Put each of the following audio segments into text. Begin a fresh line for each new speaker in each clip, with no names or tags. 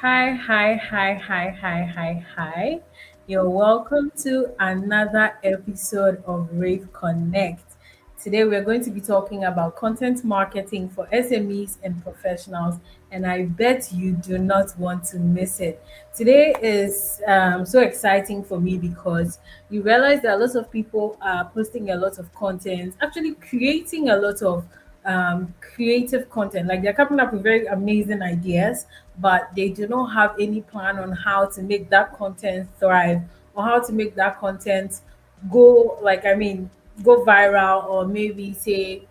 Hi, hi, hi, hi, hi, hi, hi. You're welcome to another episode of Rave Connect. Today, we're going to be talking about content marketing for SMEs and professionals, and I bet you do not want to miss it. Today is so exciting for me because you realize that a lot of people are posting a lot of content, actually creating a lot of creative content. Like they're coming up with very amazing ideas, but they do not have any plan on how to make that content thrive or how to make that content go, go viral or maybe say,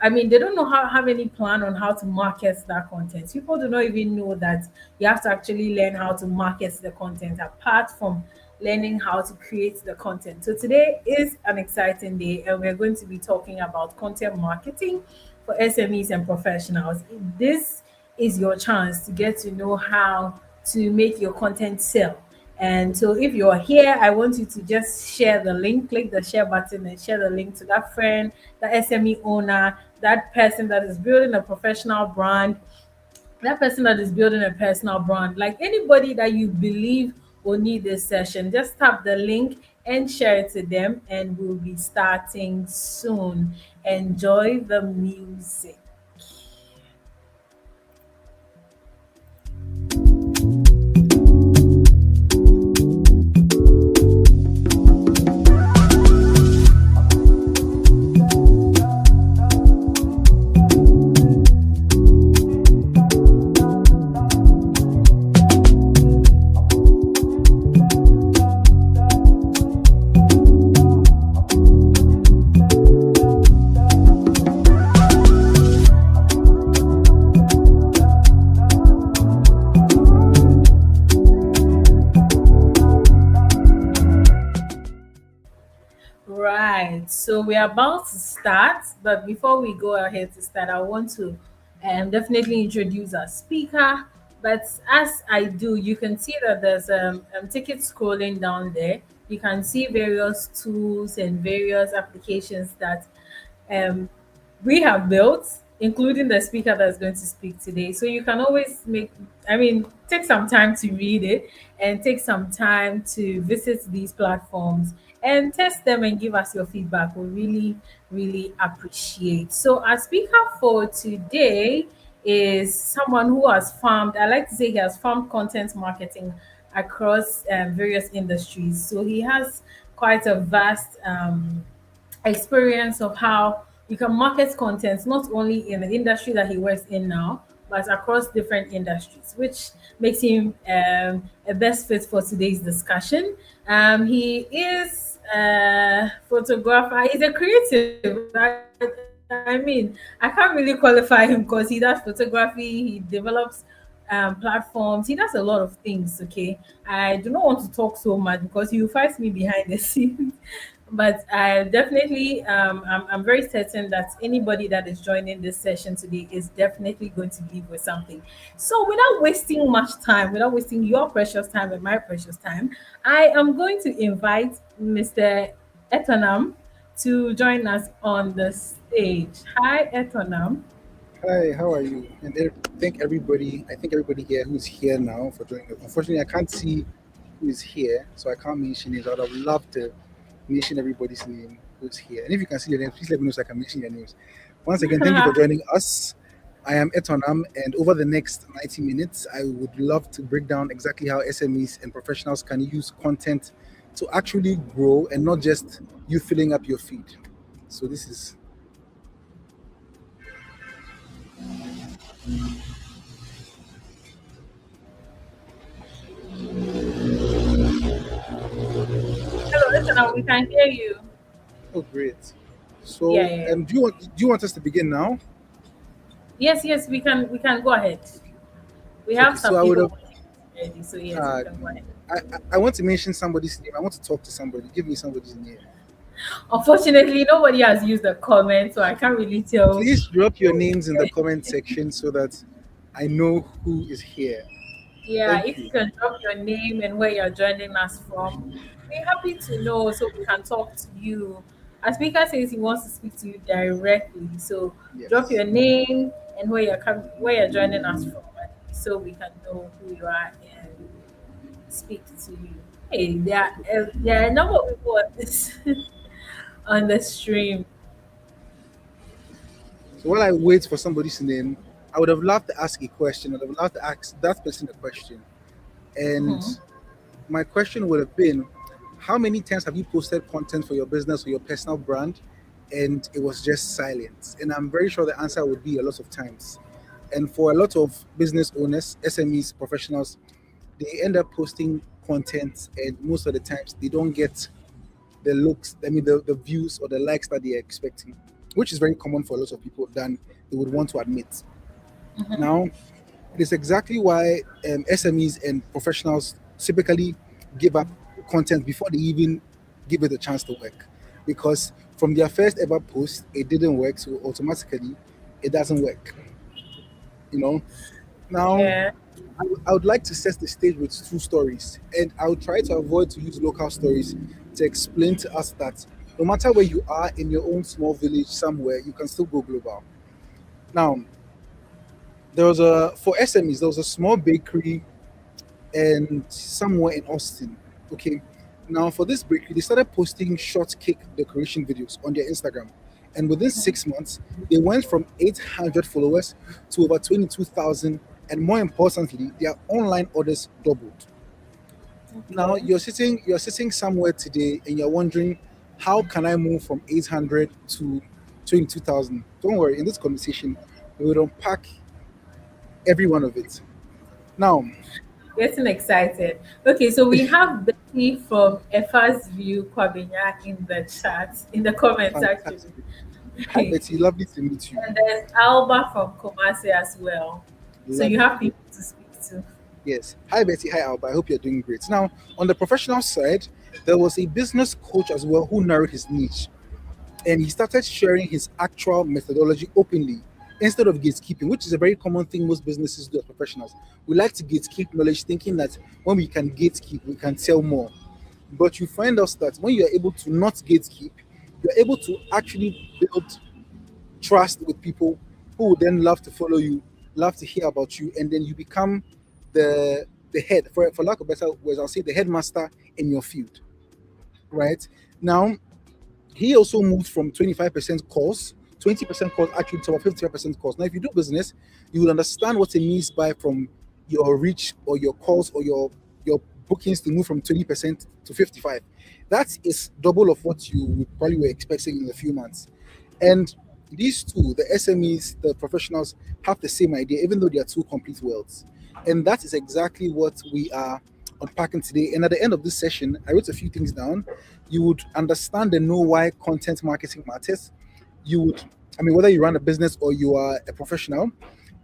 they don't know how have any plan on how to market that content. People do not even know that you have to actually learn how to market the content apart from learning how to create the content. So today is an exciting day, and we're going to be talking about content marketing for SMEs and professionals. This is your chance to get to know how to make your content sell. And so if you're here, I want you to just share the link, click the share button and share the link to that friend, that SME owner, that person that is building a professional brand, that person that is building a personal brand, like anybody that you believe will need this session. Just tap the link and share it to them, and we'll be starting soon. Enjoy the music. Right. So we are about to start, but before we go ahead to start, I want to definitely introduce our speaker. But as I do, you can see that there's ticket scrolling down there. You can see various tools and various applications that um, we have built, including the speaker that's going to speak today. So you can always take some time to read it and take some time to visit these platforms and test them and give us your feedback. We really, really appreciate. So our speaker for today is someone who has farmed, I like to say he has farmed content marketing across various industries. So he has quite a vast experience of how you can market content not only in the industry that he works in now, but across different industries, which makes him a best fit for today's discussion. He is a photographer. He's a creative. I can't really qualify him because he does photography. He develops platforms. He does a lot of things. Okay, I do not want to talk so much because he will fight me behind the scenes. But I definitely, I'm very certain that anybody that is joining this session today is definitely going to leave with something. So, without wasting much time, without wasting your precious time and my precious time, I am going to invite Mr. Etornam to join us on the stage. Hi, Etornam.
Hi, how are you? And I think everybody here who's here now for joining us. Unfortunately, I can't see who is here, so I can't mention names. I would have loved to mention everybody's name who's here. And if you can see your names, please let me know so I can mention your names. Once again, thank you for joining us. I am Etonam, and over the next 90 minutes, I would love to break down exactly how SMEs and professionals can use content to actually grow and not just you filling up your feed. So this is
Hello, Etornam, we can hear you.
oh great.
Yeah,
So,
yeah, yeah.
do you want us to begin now?
Yes, yes, we can go ahead. We
Okay,
have
so
some
I would
people
have.
waiting already, so yes, we
Uh,
can go ahead.
I want to mention somebody's name. I want to talk to somebody. Give me somebody's name.
Unfortunately, nobody has used the comment, so I can't really tell.
Please drop your
who-
names in the comment section so that I know who is here.
Yeah,
Thank
if you
you.
can drop your name and where you're joining us from, we're happy to know so we can talk to you. Our speaker says he wants to speak to you directly, so drop
Yes.
your name and where you're joining us from, at so we can know who you are and speak to you. Hey, there are a number of people on this on the stream.
So while I wait for somebody's name, I would have loved to ask a question. I'd have loved to ask that person a question. And
Mhm.
my question would have been, how many times have you posted content for your business or your personal brand and it was just silent? And I'm very sure the answer would be a lot of times. And for a lot of business owners, SMEs, professionals, they end up posting content and most of the times they don't get the looks, the views or the likes that they're expecting, which is very common for a lot of people than they would want to admit. Now, it is exactly why SMEs and professionals typically give up content before they even give it a chance to work. Because from their first ever post, it didn't work, so automatically it doesn't work. You know. Now,
Yeah.
I would like to set the stage with two stories, and I would try to avoid to use local stories to explain to us that no matter where you are in your own small village somewhere, you can still go global. Now, there was a for SMEs, there was a small bakery and somewhere in Austin. Okay. Now for this bakery, they started posting short cake decoration videos on their Instagram. And within 6 months, they went from 800 followers to over 22,000. And more importantly, their online orders doubled. Now
Okay.
you're sitting somewhere today and you're wondering, how can I move from 800 to 22,000? Don't worry, in this conversation, we will unpack every one of it. Now,
Getting excited. Okay, so we have Betty from Effa's View Kwabinya in the chat, in the comments actually.
fantastic. Hi Betty, lovely to meet you.
And there's Alba from Kumasi as well. So you
Lovely.
have people to speak to.
Yes. Hi, Betty. Hi, Alba. I hope you're doing great. Now, on the professional side, there was a business coach as well who narrowed his niche and he started sharing his actual methodology openly instead of gatekeeping, which is a very common thing most businesses do as professionals. We like to gatekeep knowledge, thinking that when we can gatekeep, we can sell more. But you find out that when you're able to not gatekeep, you're able to actually build trust with people who would then love to follow you, love to hear about you, and then you become the head, for lack of better words, I'll say the headmaster in your field, right? Now, he also moved from 25% calls, 20% calls actually to about 55% calls. Now, if you do business, you will understand what it means by from your reach or your calls or your bookings to move from 20% to 55. That is double of what you probably were expecting in a few months. And these two, the SMEs, the professionals, have the same idea, even though they are two complete worlds. And that is exactly what we are unpacking today. And at the end of this session, I wrote a few things down. You would understand and know why content marketing matters. You would, I mean, whether you run a business or you are a professional,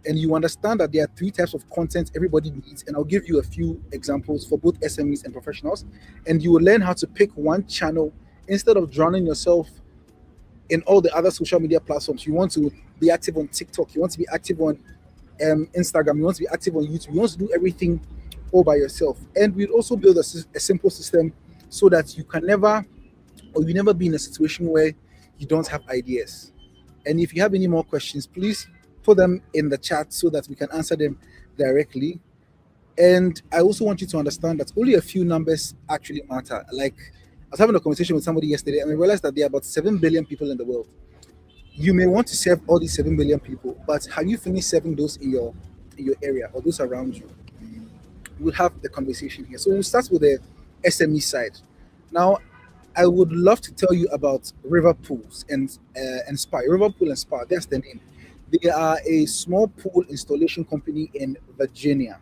and you understand that there are three types of content everybody needs. And I'll give you a few examples for both SMEs and professionals. And you will learn how to pick one channel instead of drowning yourself in all the other social media platforms. You want to be active on TikTok, you want to be active on Instagram, you want to be active on YouTube, you want to do everything all by yourself. And we'd also build a simple system so that you can never or you never be in a situation where you don't have ideas. And if you have any more questions, please put them in the chat so that we can answer them directly. And I also want you to understand that only a few numbers actually matter. Like I was having a conversation with somebody yesterday and I realized that there are about 7 billion people in the world. You may want to serve all these 7 billion people, but have you finished serving those in your area or those around you? We'll have the conversation here. So we'll start with the SME side. Now, I would love to tell you about River Pools and Spa. River Pool and Spa, that's the name. They are a small pool installation company in Virginia.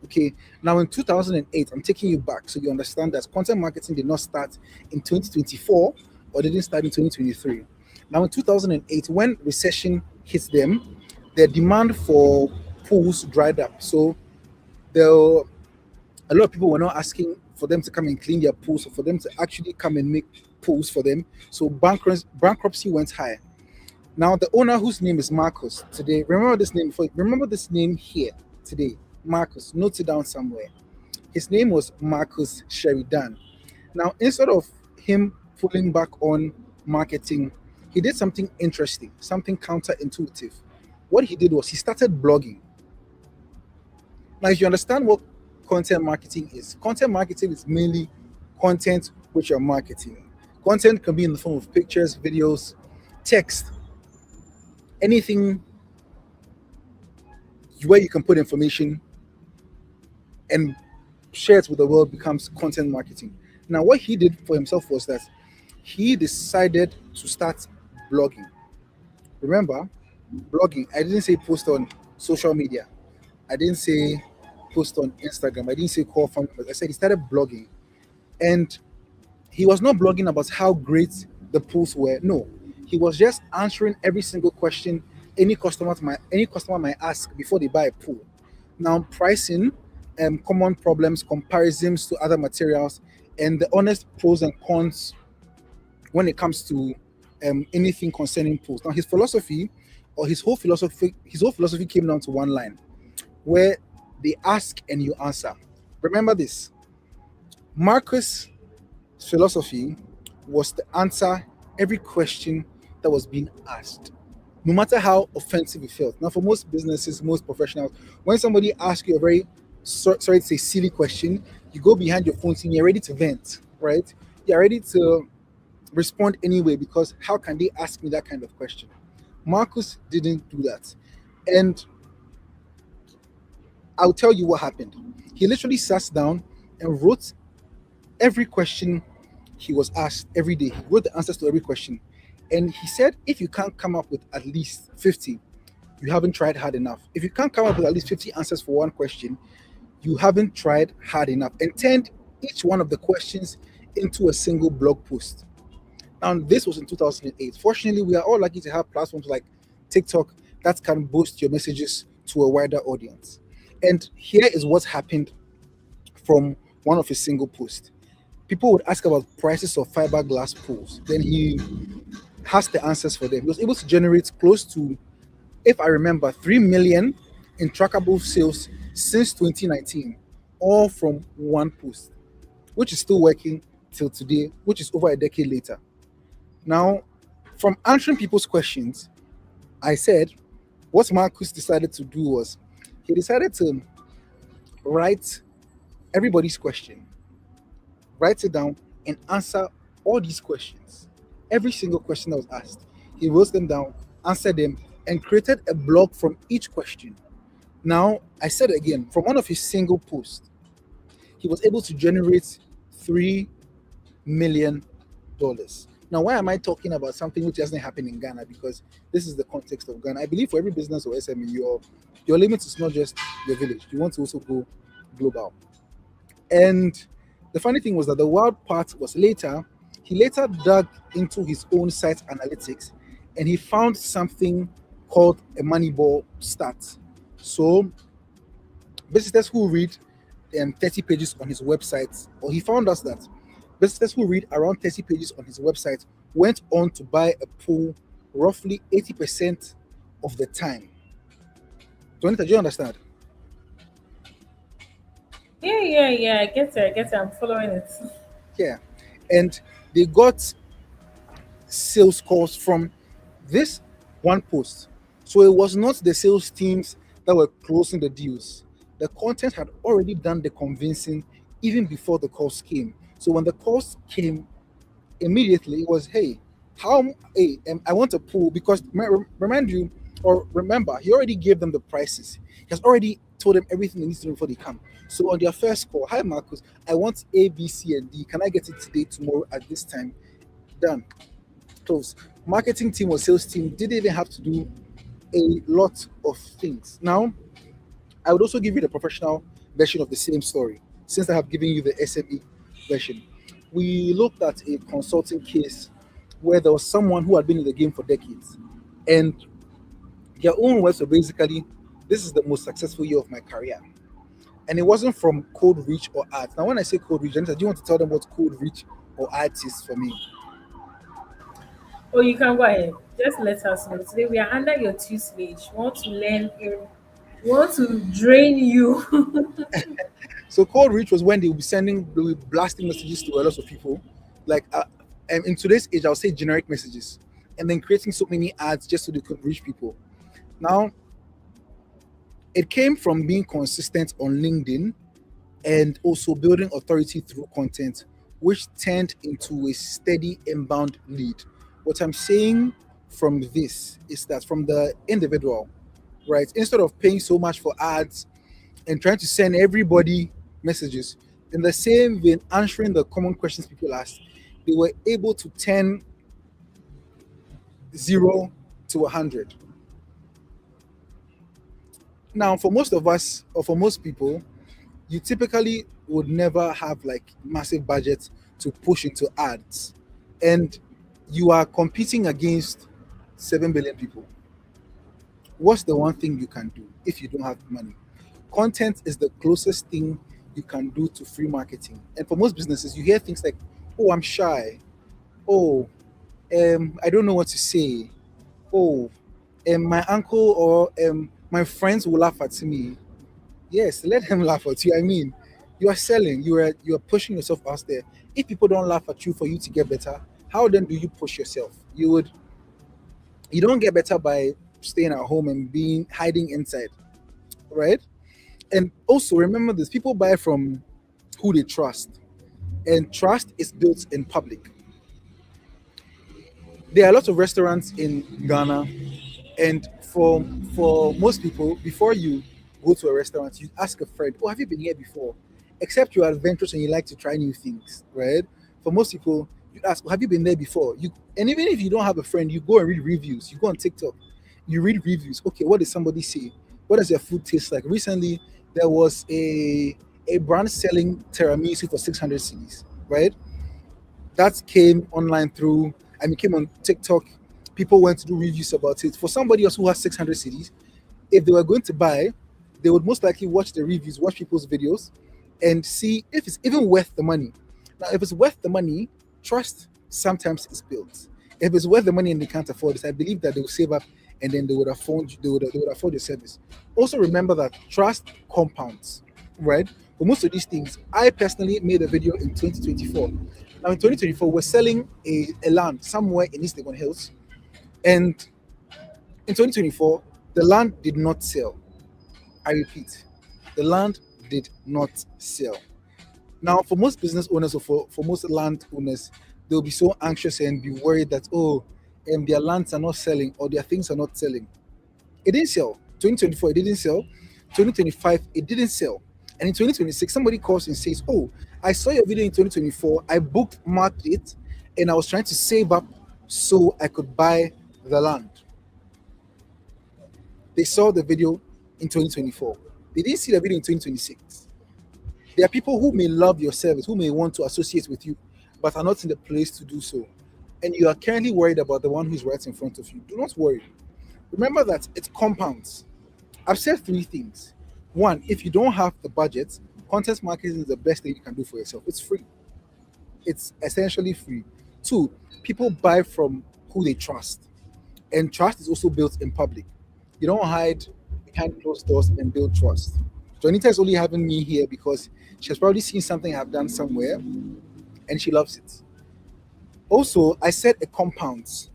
Okay, now in 2008, I'm taking you back so you understand that content marketing did not start in 2024 or didn't start in 2023. Now in 2008, when recession hits them, the demand for pools dried up. So there a lot of people were not asking for them to come and clean their pools or for them to actually come and make pools for them. So bankruptcy went high. Now the owner, whose name is Marcus, today, remember this name here today. Marcus, note it down somewhere. His name was Marcus Sheridan. Now, instead of him pulling back on marketing, he did something interesting, something counterintuitive. What he did was he started blogging. Now, if you understand what content marketing is mainly content which you're marketing. Content can be in the form of pictures, videos, text, anything where you can put information and share it with the world becomes content marketing. Now, what he did for himself was that he decided to start blogging. Remember, blogging, I didn't say post on social media. I didn't say post on Instagram. I didn't say call family members. I said he started blogging. And he was not blogging about how great the pools were. No, he was just answering every single question any customer might ask before they buy a pool. Now, pricing, common problems, comparisons to other materials, and the honest pros and cons when it comes to anything concerning pools. Now, his philosophy or his whole philosophy came down to one line where they ask and you answer. Remember this. Marcus' philosophy was to answer every question that was being asked, no matter how offensive it felt. Now, for most businesses, most professionals, when somebody asks you a very sorry to say silly question, you go behind your phone and you're ready to vent, right? You're ready to respond anyway because how can they ask me that kind of question? Marcus didn't do that. And I'll tell you what happened. He literally sat down and wrote every question he was asked every day. He wrote the answers to every question. And he said, if you can't come up with at least 50, you haven't tried hard enough. If you can't come up with at least 50 answers for one question, you haven't tried hard enough. And turned each one of the questions into a single blog post. Now, this was in 2008. Fortunately, we are all lucky to have platforms like TikTok that can boost your messages to a wider audience. And here is what happened from one of his single posts. People would ask about prices of fiberglass pools. Then he has the answers for them. He was able to generate close to, if I remember, 3 million in trackable sales since 2019, all from one post, which is still working till today, which is over a decade later. Now, from answering people's questions, I said what Marcus decided to do was he decided to write everybody's question, write it down, and answer all these questions. Every single question that was asked, he wrote them down, answered them, and created a blog from each question. Now, I said again, from one of his single posts, he was able to generate $3 million. Now, why am I talking about something which doesn't happen in Ghana? Because this is the context of Ghana. I believe for every business or SME, your limit is not just your village. You want to also go global. And the funny thing was that the wild part was later, he later dug into his own site analytics and he found something called a Moneyball stat. So visitors who read 30 pages on his website, or he found us that visitors who read around 30 pages on his website went on to buy a pool roughly 80% of the time. Do you understand?
Yeah, yeah, yeah. I get it. I get it. I'm following it.
Yeah. And they got sales calls from this one post. So it was not the sales teams that were closing the deals. The content had already done the convincing even before the calls came. So when the calls came, immediately it was, hey, I want a pool because remind you or remember, he already gave them the prices. He has already told them everything they need to know before they come. So on their first call, hi Marcus, I want A, B, C, and D. Can I get it today, tomorrow, at this time? Done. Close. Marketing team or sales team didn't even have to do a lot of things. Now, I would also give you the professional version of the same story, since I have given you the SME version. We looked at a consulting case where there was someone who had been in the game for decades, and their own words were basically, "This is the most successful year of my career." And it wasn't from code reach or ads. Now, when I say code reach, Janita, do you want to tell them what code reach or ads is for me?
Oh, you can go ahead. Just let us know. Today we are under your tutelage. We want to learn. We want to drain you.
So cold reach was when they will be blasting messages to a lot of people, like in today's age, I'll say generic messages, and then creating so many ads just so they could reach people. Now, It came from being consistent on LinkedIn and also building authority through content, which turned into a steady inbound lead. What I'm saying from this is that from the individual, right, instead of paying so much for ads and trying to send everybody messages, in the same vein, answering the common questions people ask, they were able to turn 0 to 100. Now, for most of us, or for most people, you typically would never have like massive budgets to push into ads, and you are competing against 7 billion people. What's the one thing you can do if you don't have money? Content is the closest thing you can do to free marketing. And for most businesses, you hear things like, oh, I'm shy. Oh, I don't know what to say. Oh, my uncle or my friends will laugh at me. Yes, let them laugh at you. I mean, you are selling, you are pushing yourself out there. If people don't laugh at you for you to get better, how then do you push yourself? You don't get better by staying at home and being hiding inside, right? And also remember this: people buy from who they trust, and trust is built in public. There are lots of restaurants in Ghana, and for most people, before you go to a restaurant, you ask a friend, "Oh, have you been here before?" Except you are adventurous and you like to try new things, right? For most people, you ask, "Oh, have you been there before?" And even if you don't have a friend, you go and read reviews. You go on TikTok, you read reviews. Okay, what did somebody say? What does their food taste like? Recently, there was a brand selling tiramisu for 600 cedis, right? That came online through, I mean, came on TikTok. People went to do reviews about it. For somebody else who has 600 CDs, if they were going to buy, they would most likely watch the reviews, watch people's videos, and see if it's even worth the money. Now, if it's worth the money, trust sometimes is built. If it's worth the money and they can't afford it, I believe that they will save up and then they would afford your service. Also, remember that trust compounds, right? For most of these things, I personally made a video in 2024. Now, in 2024, we're selling a land somewhere in East Legon Hills, and in 2024, the land did not sell. I repeat, the land did not sell. Now, for most business owners or for most land owners, they'll be so anxious and be worried that, oh, their lands are not selling or their things are not selling. It didn't sell. 2024, it didn't sell. 2025, it didn't sell. And in 2026, somebody calls and says, oh, I saw your video in 2024. I bookmarked it and I was trying to save up so I could buy the land. They saw the video in 2024. They didn't see the video in 2026. There are people who may love your service, who may want to associate with you, but are not in the place to do so. And you are currently worried about the one who's right in front of you. Do not worry. Remember that it compounds. I've said three things. One, if you don't have the budget, content marketing is the best thing you can do for yourself. It's free. It's essentially free. Two, people buy from who they trust. And trust is also built in public. You don't hide behind closed doors and build trust. Jonita is only having me here because she has probably seen something I've done somewhere and she loves it. Also, I said it compounds.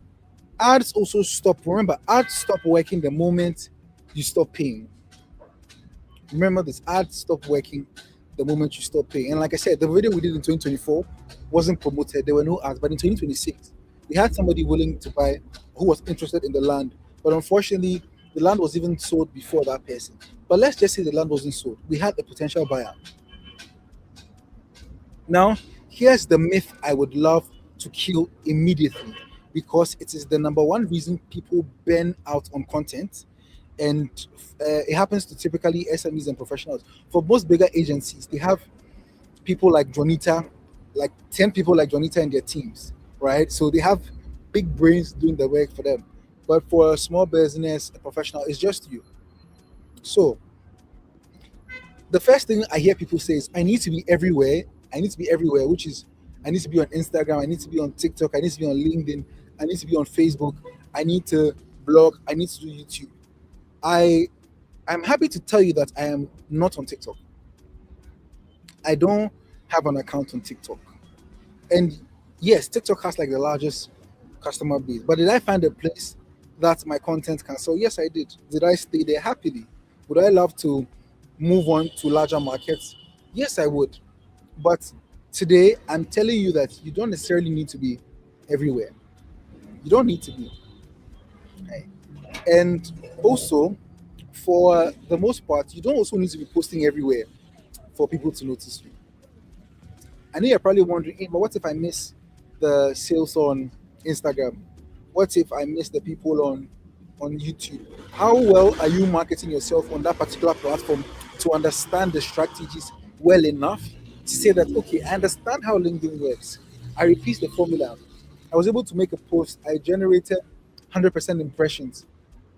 Ads also stop. Remember, ads stop working the moment you stop paying. Remember this: ads stop working the moment you stop paying. And like I said, the video we did in 2024 wasn't promoted. There were no ads. But in 2026, we had somebody willing to buy who was interested in the land. But unfortunately, the land was even sold before that person. But let's just say the land wasn't sold. We had a potential buyer. Now, here's the myth I would love to kill immediately, because it is the number one reason people burn out on content. And it happens to typically SMEs and professionals. For most bigger agencies, they have people like Jonita, like 10 people like Jonita in their teams, right? So they have big brains doing the work for them. But for a small business, a professional, it's just you. So the first thing I hear people say is, I need to be everywhere. I need to be everywhere, which is, I need to be on Instagram, I need to be on TikTok, I need to be on LinkedIn, I need to be on Facebook, I need to blog, I need to do YouTube. I I'm happy to tell you that I am not on TikTok. I don't have an account on TikTok. And yes, TikTok has like the largest customer base. But did I find a place that my content can sell? Yes, I did. Did I stay there happily? Would I love to move on to larger markets? Yes, I would. But today, I'm telling you that you don't necessarily need to be everywhere. You don't need to be. Right? And also, for the most part, you don't also need to be posting everywhere for people to notice you. I know you're probably wondering, hey, but what if I miss the sales on Instagram? What if I miss the people on YouTube? How well are you marketing yourself on that particular platform to understand the strategies well enough to say that okay, I understand how LinkedIn works. I repeat the formula. I was able to make a post. I generated 100% impressions.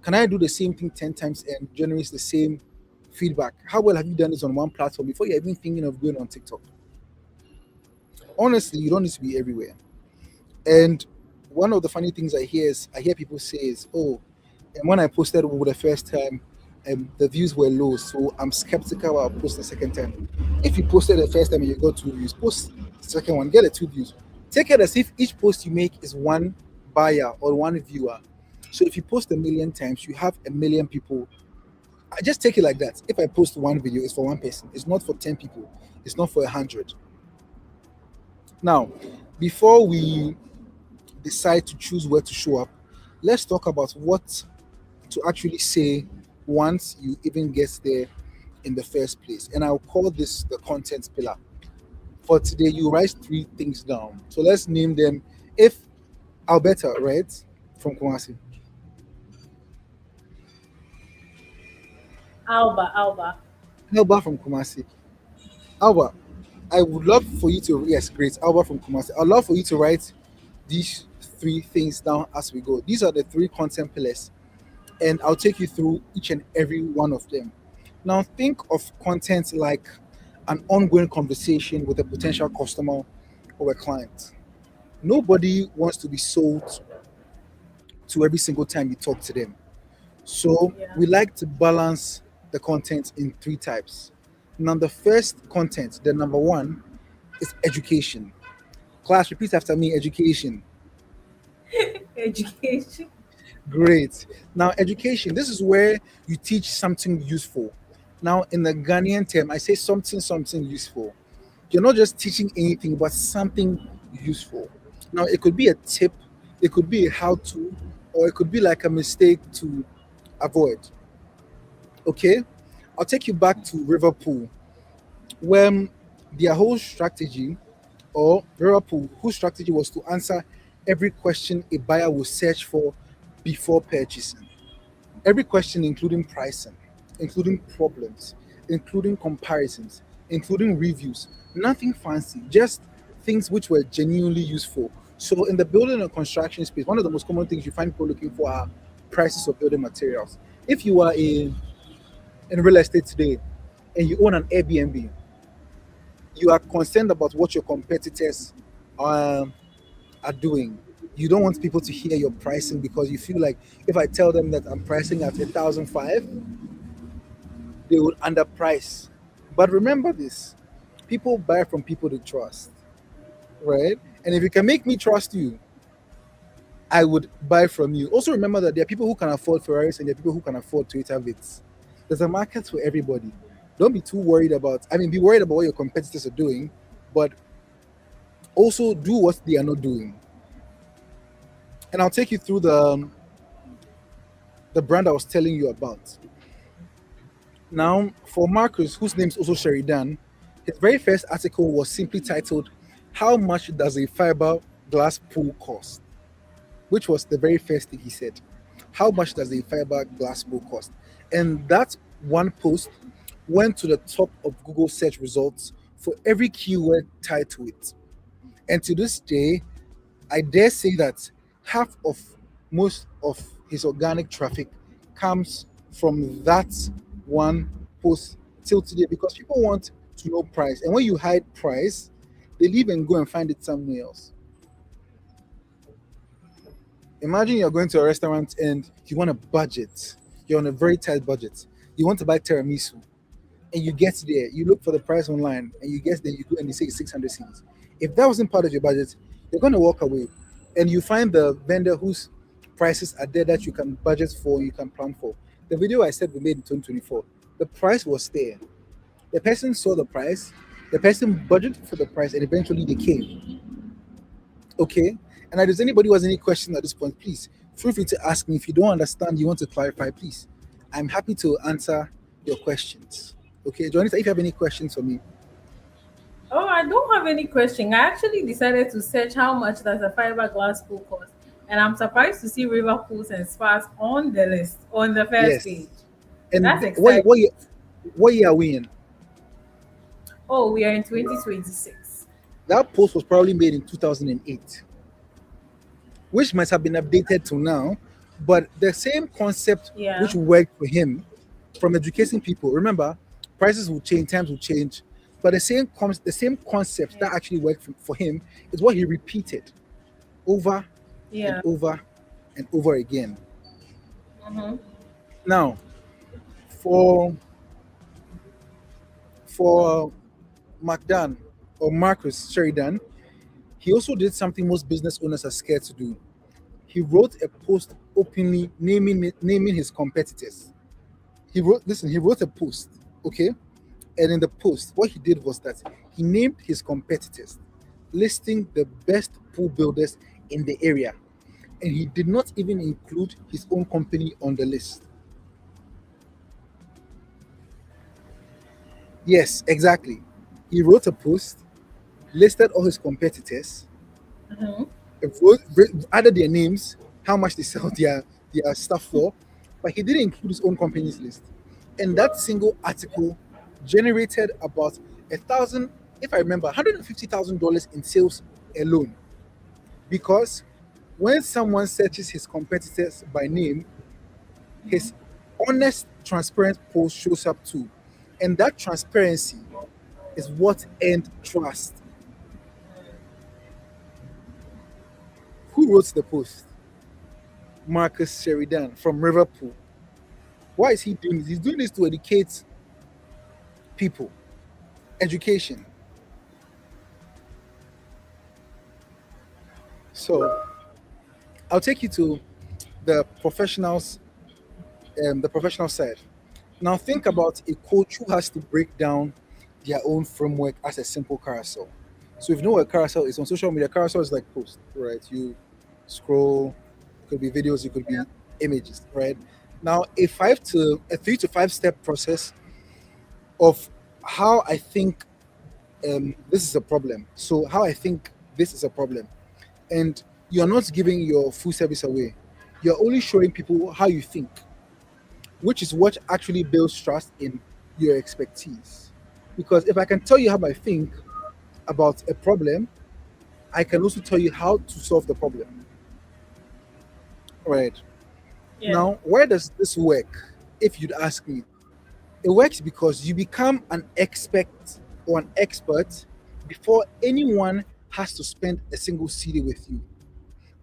Can I do the same thing 10 times and generate the same feedback? How well have you done this on one platform before you're even thinking of going on TikTok? Honestly, you don't need to be everywhere. And one of the funny things I hear people say is, "Oh, and when I posted over the first time, the views were low, so I'm skeptical about posting the second time." If you posted the first time and you got 2 views, post the second one, get the 2 views. Take it as if each post you make is one buyer or one viewer. So if you post a million times, you have a million people. I just take it like that. If I post one video, it's for one person. It's not for 10 people. It's not for 100. Now, before we decide to choose where to show up, let's talk about what to actually say once you even get there in the first place. And I'll call this the content pillar. For today, you write 3 things down. So let's name them. If Alberta, right, from Kumasi,
Alba, Alba.
Alba from Kumasi, Alba, I would love for you to, yes, great, Alba from Kumasi. I'd love for you to write these 3 things down as we go. These are the 3 content pillars and I'll take you through each and every one of them. Now, think of content like an ongoing conversation with a potential customer or a client. Nobody wants to be sold to every single time you talk to them. So,
Yeah.
we like to balance the content in 3 types. Now, the first content, the number one, is education. Class, repeat after me, education.
Education.
Great. Now, education, this is where you teach something useful. Now, in the Ghanaian term, I say something useful. You're not just teaching anything, but something useful. Now, it could be a tip, it could be a how to, or it could be like a mistake to avoid. Okay? I'll take you back to Liverpool, when their whole strategy, or Liverpool, whose strategy was to answer every question a buyer will search for before purchasing. Every question, including pricing, including problems, including comparisons, including reviews, nothing fancy, just things which were genuinely useful. So, in the building and construction space, one of the most common things you find people looking for are prices of building materials. If you are in real estate today and you own an Airbnb, you are concerned about what your competitors um, are doing. You don't want people to hear your pricing because you feel like if I tell them that I'm pricing at 1,005, they will underprice. But remember this, people buy from people they trust, right? And if you can make me trust you, I would buy from you. Also, remember that there are people who can afford Ferraris and there are people who can afford Toyota Vitz. There's a market for everybody. Don't be too worried about, I mean, be worried about what your competitors are doing, but also do what they are not doing. And I'll take you through the brand I was telling you about. Now, for Marcus, whose name is also Sheridan, his very first article was simply titled, "How much does a fiberglass pool cost?" Which was the very first thing he said. How much does a fiberglass pool cost? And that one post went to the top of Google search results for every keyword tied to it. And to this day, I dare say that half of most of his organic traffic comes from that one post till today because people want to know price. And when you hide price, they leave and go and find it somewhere else. Imagine you're going to a restaurant and you want a budget. You're on a very tight budget. You want to buy tiramisu and you get there, you look for the price online and you get there, you go and they say it's 600 cedis. If that wasn't part of your budget, you're going to walk away and you find the vendor whose prices are there that you can budget for, you can plan for. The video I said we made in 2024, The price was there. The person saw the price, the person budgeted for the price, and eventually they came. Okay? And if there's anybody who has any question at this point, please feel free to ask me. If you don't understand, you want to clarify, please. I'm happy to answer your questions. Okay, Jonathan, if you have any questions for me,
Oh, I don't have any question. I actually decided to search how much does a fiberglass pool cost, and I'm surprised to see river pools and spas on the list on the first page.
yes.
That's
And
exciting.
what year are we in?
Oh, we are in 2026.
That post was probably made in 2008, which might have been updated to now, but the same concept
Yeah,
which worked for him from educating people. Remember, prices will change, times will change, but the same concept
yeah,
that actually worked for him is what he repeated over and
yeah.
over and over again.
Mm-hmm.
Now, for for McDan or Marcus Sheridan, he also did something most business owners are scared to do. He wrote a post openly naming his competitors. He wrote a post, okay? And in the post, what he did was that he named his competitors, listing the best pool builders in the area. And he did not even include his own company on the list. Yes, exactly. He wrote a post, listed all his competitors,
Mm-hmm.
added their names, how much they sell their stuff for, but he didn't include his own company's list. And that single article generated about 1,000, if I remember, $150,000 in sales alone. Because when someone searches his competitors by name, his honest, transparent post shows up too. And that transparency is what earned trust. Who wrote the post? Marcus Sheridan from Liverpool. Why is he doing this? He's doing this to educate people. Education. So I'll take you to the professionals, the professional side. Now think about a coach who has to break down their own framework as a simple carousel. So if you know what a carousel is on social media, carousel is like post, right? You scroll, it could be videos, it could
Yeah,
be images, right? Now a 3 to 5 step process of how I think this is a problem. So how I think this is a problem, and you're not giving your full service away. You're only showing people how you think, which is what actually builds trust in your expertise. Because if I can tell you how I think about a problem, I can also tell you how to solve the problem. Right.
yeah,
Now, where does this work? If you'd ask me, it works because you become an expert or an expert before anyone has to spend a single CD with you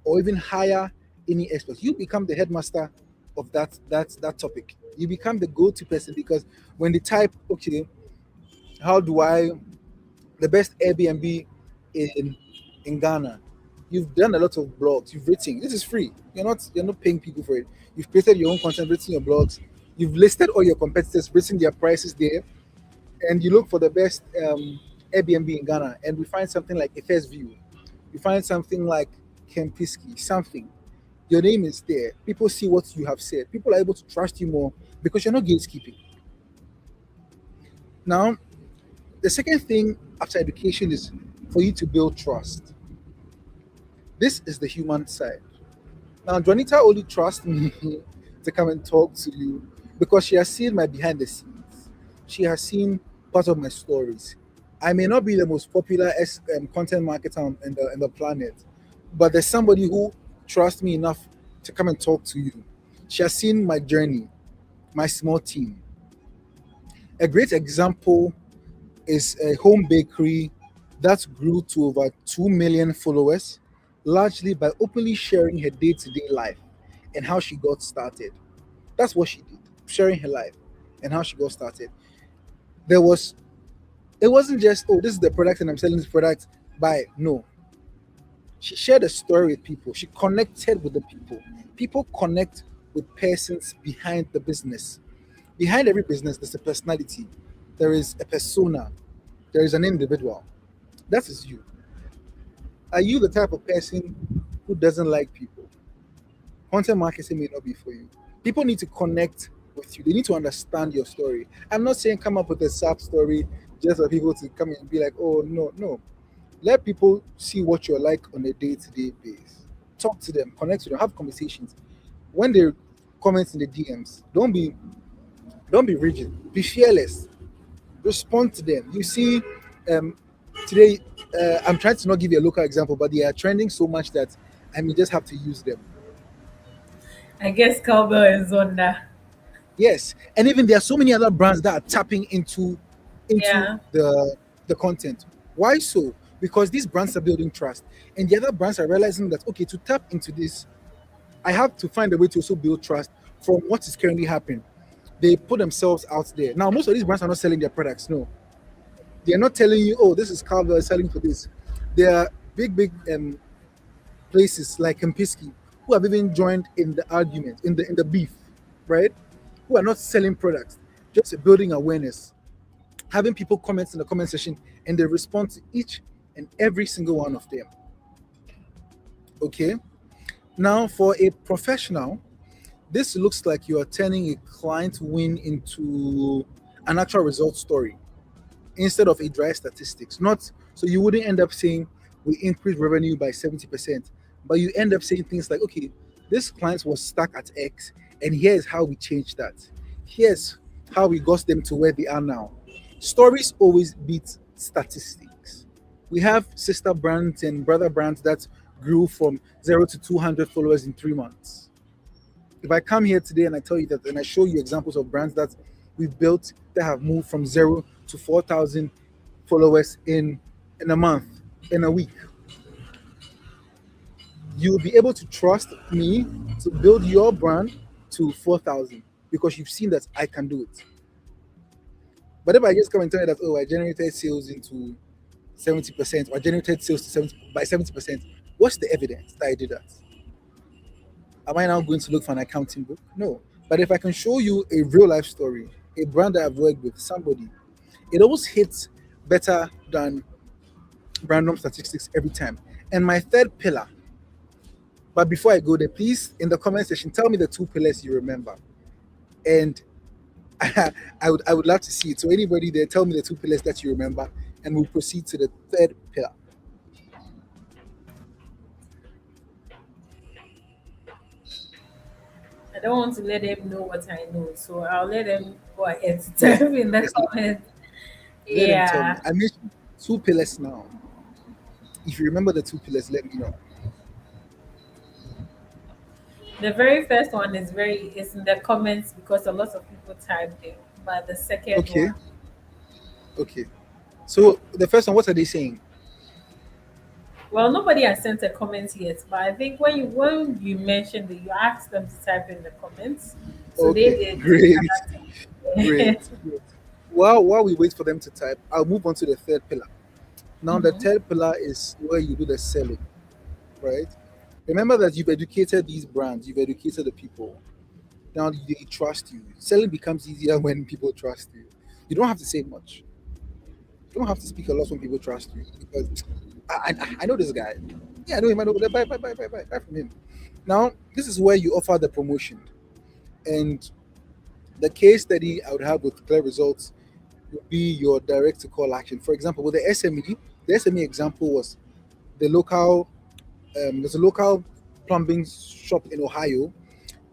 or even hire any expert. You become the headmaster of that topic. You become the go-to person because when they type, okay, how do I the best Airbnb in Ghana? You've done a lot of blogs. You've written. This is free. You're not paying people for it. You've created your own content, written your blogs. You've listed all your competitors, written their prices there, and you look for the best Airbnb in Ghana, and we find something like a first view. You find something like Kempiski, something. Your name is there. People see what you have said. People are able to trust you more because you're not gatekeeping. Now, the second thing after education is for you to build trust. This is the human side. Now, Juanita only trusts me to come and talk to you because she has seen my behind the scenes. She has seen part of my stories. I may not be the most popular content marketer in the planet, but there's somebody who trusts me enough to come and talk to you. She has seen my journey, my small team. A great example is a home bakery that grew to over 2 million followers, largely by openly sharing her day to day life and how she got started. That's what she did, sharing her life and how she got started. There was, it wasn't just, oh, this is the product and I'm selling this product. Buy. No. She shared a story with people. She connected with the people. People connect with persons behind the business. Behind every business, there's a personality, there is a persona, there is an individual. That is you. Are you the type of person who doesn't like people? Content marketing may not be for you. People need to connect with you. They need to understand your story. I'm not saying come up with a sad story just for people to come and be like, oh no, no. Let people see what you're like on a day-to-day basis. Talk to them, connect with them, have conversations. When they comment in the DMs, don't be rigid. Be fearless. Respond to them. You see, um, today I'm trying to not give you a local example, but they are trending so much that I may just have to use them.
I guess cowbell is on that.
Yes, and even there are so many other brands that are tapping into
Yeah.
the content. Why so? Because these brands are building trust, and the other brands are realizing that okay, to tap into this, I have to find a way to also build trust from what is currently happening. They put themselves out there. Now, most of these brands are not selling their products. No, they are not telling you, oh, this is Carvel selling for this. There are big places like Kempinski who have even joined in the argument, in the beef, right? Who are not selling products, just building awareness, having people comment in the comment section, and they respond to each and every single one of them. Okay. Now, for a professional, this looks like you are turning a client win into an actual result story instead of a dry statistics. Not so you wouldn't end up saying we increased revenue by 70%, but you end up saying things like, okay, this client was stuck at X, and here's how we changed that. Here's how we got them to where they are now. Stories always beat statistics. We have sister brands and brother brands that grew from 0 to 200 followers in 3 months. If I come here today and I tell you that, and I show you examples of brands that we've built that have moved from 0 to 4,000 followers in a month, in a week, you'll be able to trust me to build your brand to 4,000 because you've seen that I can do it. But if I just come and tell you that, oh, I generated sales into 70% or I generated sales to 70 by 70%, what's the evidence that I did that? Am I now going to look for an accounting book? No. But if I can show you a real life story, a brand that I've worked with, somebody, it always hits better than random statistics every time. And my third pillar, but before I go there, please in the comment section tell me the two pillars you remember. And I would love to see it. So anybody there, tell me the two pillars that you remember, and we'll proceed to the third pillar.
I don't want to let them know what I know, so I'll let them go ahead to
Yes,
tell me in the
yes,
comments.
let them tell me.
Yeah.
I mentioned two pillars now. If you remember the two pillars, let me know.
The very first one is in the comments because a lot of people typed it. But the second
Okay,
one,
okay. So the first one, what are they saying?
well, nobody has sent a comment yet. But I think when you mentioned it, you asked them to type in the comments, so they
Okay,
did.
great, great,
And
great. While we wait for them to type, I'll move on to the third pillar. Now, the
Mhm.
third pillar is where you do the selling, right? Remember that you've educated these brands, you've educated the people. Now they trust you. Selling becomes easier when people trust you. You don't have to say much. You don't have to speak a lot when people trust you because I know this guy. Yeah, I know him. I know. Buy from him. Now, this is where you offer the promotion. And the case study I would have with clear results would be your direct to call action. For example, with the SME example was the local there's a local plumbing shop in Ohio.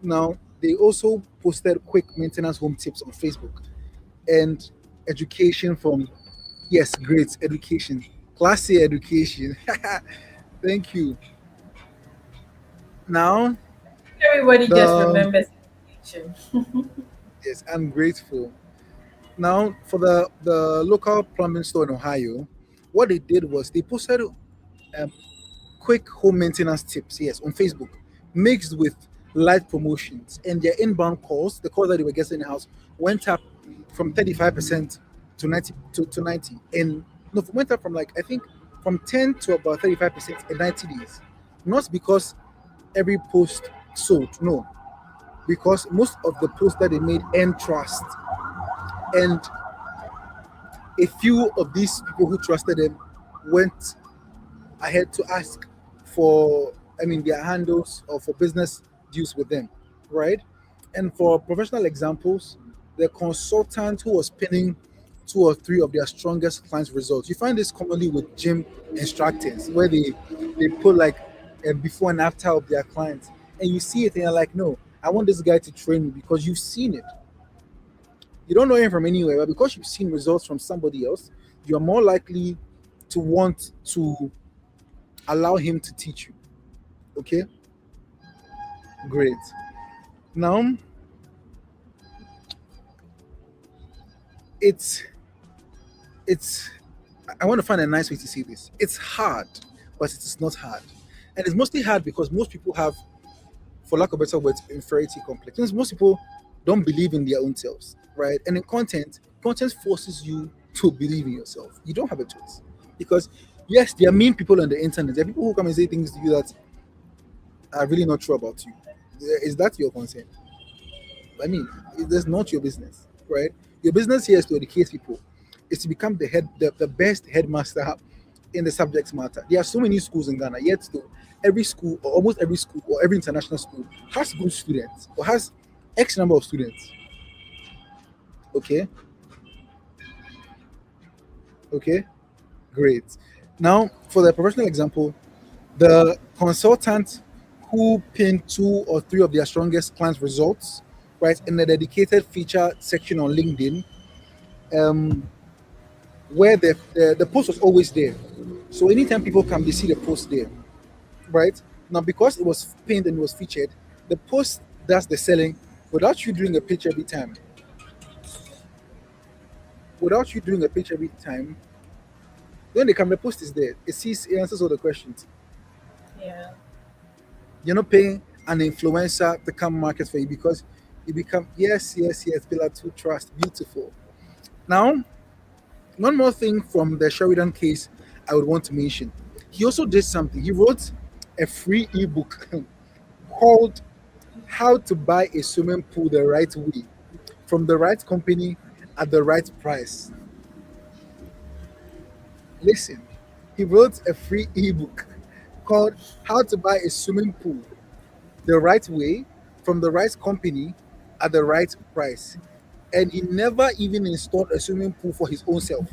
Now they also posted quick maintenance home tips on Facebook and education from yes, great education, classy education. Thank you. Now
everybody just
the
remembers education.
yes, I'm grateful. Now for the local plumbing store in Ohio, what they did was they posted quick home maintenance tips, yes, on Facebook, mixed with live promotions. And their inbound calls, the calls that they were getting in the house, went up from 35% to 90 to 90. And no, went up from like I think from 10 to about 35% in 90 days. Not because every post sold, no. because most of the posts that they made earned trust, and a few of these people who trusted them went ahead to ask for, I mean, their handles or for business deals with them, right? And for professional examples, the consultant who was pinning two or three of their strongest clients' results. You find this commonly with gym instructors, where they put like a before and after of their clients, and you see it, and you're like, no, I want this guy to train me because you've seen it. You don't know him from anywhere, but because you've seen results from somebody else, you are more likely to want to allow him to teach you. Okay, great. Now it's it's I want to find a nice way to say this. It's hard, but it is not hard. And it's mostly hard because most people have, for lack of better words, inferiority complex. Means most people don't believe in their own selves, right? And in content forces you to believe in yourself. You don't have a choice. Because yes, there are mean people on the internet. There are people who come and say things to you that are really not true about you. Is that your concern? I mean, that's not your business, right? Your business here is to educate people, is to become the best headmaster in the subject matter. There are so many schools in Ghana, yet still, every school or almost every school or every international school has good students or has X number of students. Okay, okay, great. Now, for the professional example, the consultant who pinned two or three of their strongest clients' results, right, in a dedicated feature section on LinkedIn, um, where the post was always there. So anytime people come, they see the post there, right? Now, because it was pinned and it was featured, the post does the selling without you doing a pitch every time. Without you doing a pitch every time, when they come, the post is there. It answers all the questions.
Yeah.
You're not paying an influencer to come market for you because you become, yes, yes, yes, pillar two trust. Beautiful. Now, one more thing from the Sheridan case I would want to mention. He also did something. He wrote a free ebook called How to Buy a Swimming Pool the Right Way from the right company at the right price. Listen, he wrote a free ebook called How to Buy a Swimming Pool the Right Way from the right company at the right price. And he never even installed a swimming pool for his own self.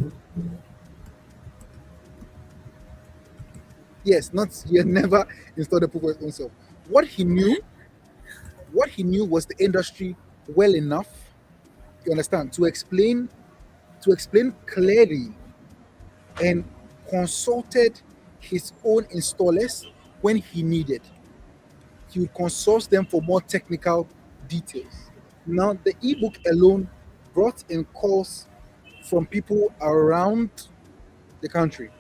Yes, not he had never installed a pool for his own self. What he knew, what he knew was the industry well enough, you understand, to explain clearly, and consulted his own installers when he needed. He would consult them for more technical details. Now, the ebook alone brought in calls from people around the country,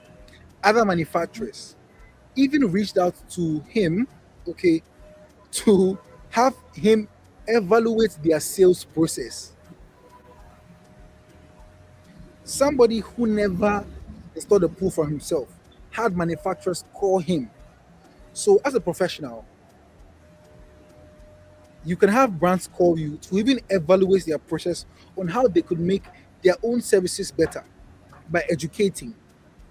other manufacturers, even reached out to him, okay, to have him evaluate their sales process. Somebody who never installed a pool for himself had manufacturers call him. So, as a professional, you can have brands call you to even evaluate their process on how they could make their own services better by educating.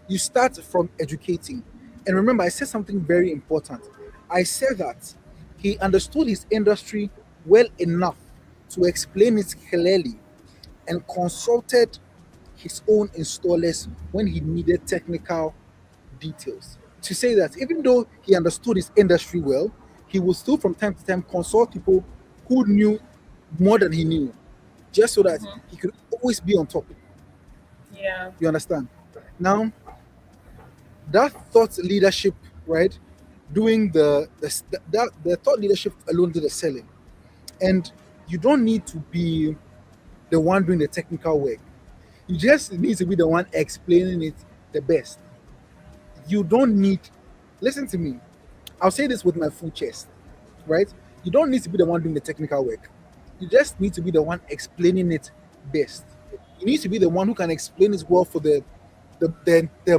You start from educating. And remember, I said something very important. I said that he understood his industry well enough to explain it clearly and consulted his own installers when he needed technical details. To say that even though he understood his industry well, he would still from time to time consult people who knew more than he knew, just so that he could always be on top.
Yeah.
You understand? Now, that thought leadership, right? Doing the thought leadership alone did the selling, and you don't need to be the one doing the technical work. You just need to be the one explaining it the best. You don't need. Listen to me. I'll say this with my full chest, right? You don't need to be the one doing the technical work. You just need to be the one explaining it best. You need to be the one who can explain it well for the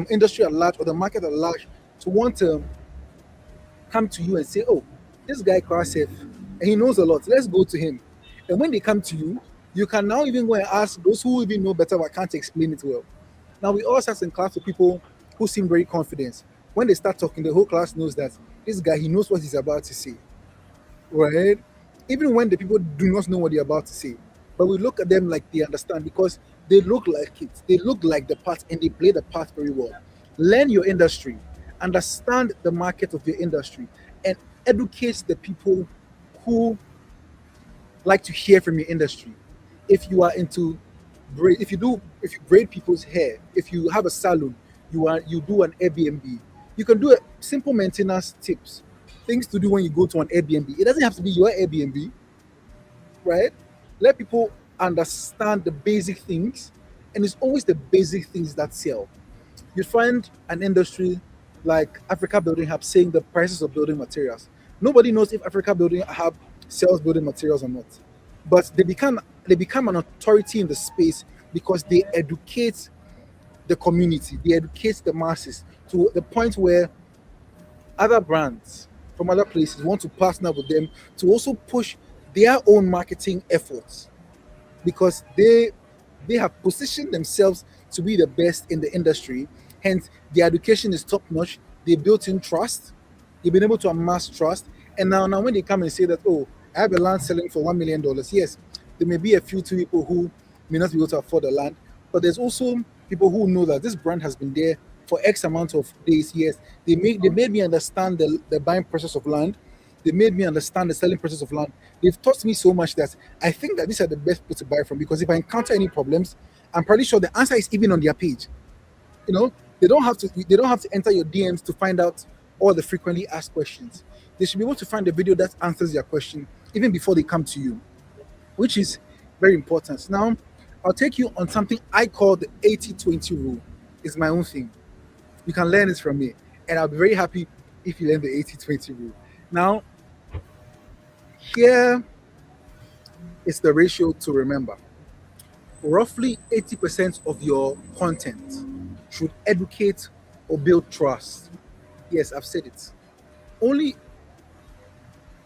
industry at large or the market at large to want to come to you and say, oh, this guy cross safe. and he knows a lot. Let's go to him. And when they come to you, you can now even go and ask those who even know better but can't explain it well. Now we all sat in class with people who seem very confident. When they start talking, the whole class knows that this guy he knows what he's about to say, right? Even when the people do not know what they're about to say, but we look at them like they understand because they look like it. They look like the part and they play the part very well. Learn your industry, understand the market of your industry, and educate the people who like to hear from your industry. If you are into if you braid people's hair, if you have a salon, you do an Airbnb, you can do a simple maintenance tips, things to do when you go to an Airbnb. It doesn't have to be your Airbnb, right? Let people understand the basic things, and it's always the basic things that sell. You find an industry like Africa Building Hub saying the prices of building materials. Nobody knows if Africa Building Hub sells building materials or not, but they become an authority in the space because they educate the community, they educate the masses to the point where other brands from other places want to partner with them to also push their own marketing efforts because they have positioned themselves to be the best in the industry. Hence, their education is top notch. They built in trust. They've been able to amass trust. And now when they come and say that, oh, I have a land selling for $1 million, yes, there may be a few two people who may not be able to afford the land, but there's also people who know that this brand has been there for X amount of days. Yes, they made me understand the buying process of land. They made me understand the selling process of land. They've taught me so much that I think that these are the best people to buy from because if I encounter any problems, I'm pretty sure the answer is even on their page. You know, they don't have to enter your DMs to find out all the frequently asked questions. They should be able to find a video that answers their question even before they come to you, which is very important. Now, I'll take you on something I call the 80-20 rule. It's my own thing. You can learn it from me, and I'll be very happy if you learn the 80-20 rule. Now, here is the ratio to remember. Roughly 80% of your content should educate or build trust. Yes, I've said it. Only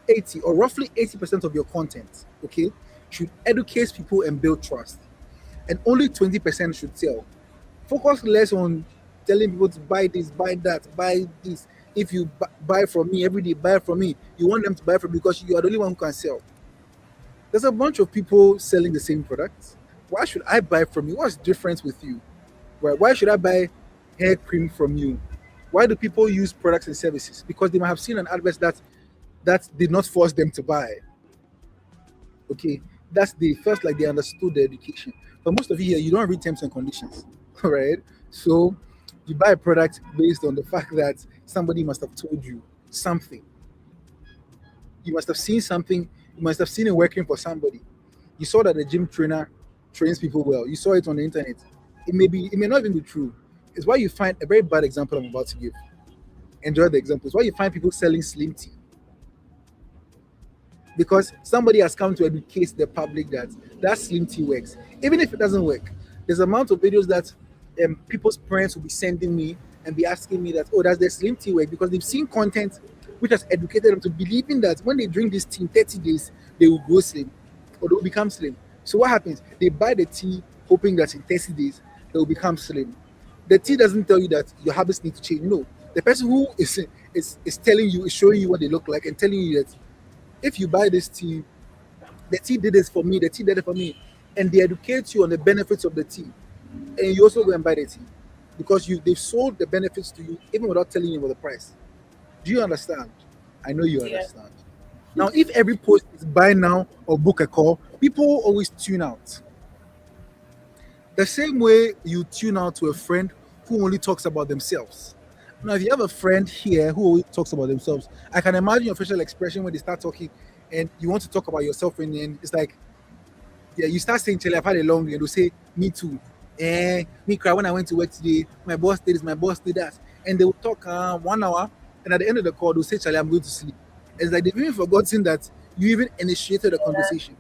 80 or roughly 80% of your content, okay, should educate people and build trust. And only 20% should sell. Focus less on telling people to buy this, buy that, buy this. If you buy from me every day, buy from me. You want them to buy from me because you are the only one who can sell. There's a bunch of people selling the same products. Why should I buy from you? What's the difference with you? Why should I buy hair cream from you? Why do people use products and services? Because they might have seen an advert that did not force them to buy. Okay, that's the first, like they understood the education. But most of you here, you don't read terms and conditions, all right? So you buy a product based on the fact that somebody must have told you something. You must have seen something. You must have seen it working for somebody. You saw that the gym trainer trains people well. You saw it on the internet. It may not even be true. It's why you find a very bad example I'm about to give. Enjoy the example. It's why you find people selling slim tea because somebody has come to educate the public that that slim tea works. Even if it doesn't work, there's amount of videos that people's parents will be sending me and be asking me that, oh, does the slim tea work? Because they've seen content which has educated them to believing that when they drink this tea in 30 days, they will grow slim or they will become slim. So what happens? They buy the tea hoping that in 30 days they will become slim. The tea doesn't tell you that your habits need to change. No, the person who is telling you, is showing you what they look like and telling you that if you buy this tea, the tea did this for me, the tea did it for me, and they educate you on the benefits of the tea, and you also go and buy the tea because they've sold the benefits to you even without telling you about the price. Do you understand? I know you
Yeah.
understand. Now, if every post is buy now or book a call, people always tune out. The same way you tune out to a friend who only talks about themselves. Now, if you have a friend here who always talks about themselves, I can imagine your facial expression when they start talking and you want to talk about yourself, and then it's like, yeah, you start saying, Charlie, I've had a long day, and they'll say, me too. Me cry when I went to work today, my boss did this, my boss did that. And they will talk 1 hour, and at the end of the call, they'll say, Charlie, I'm going to sleep. It's like they've even forgotten that you even initiated a conversation,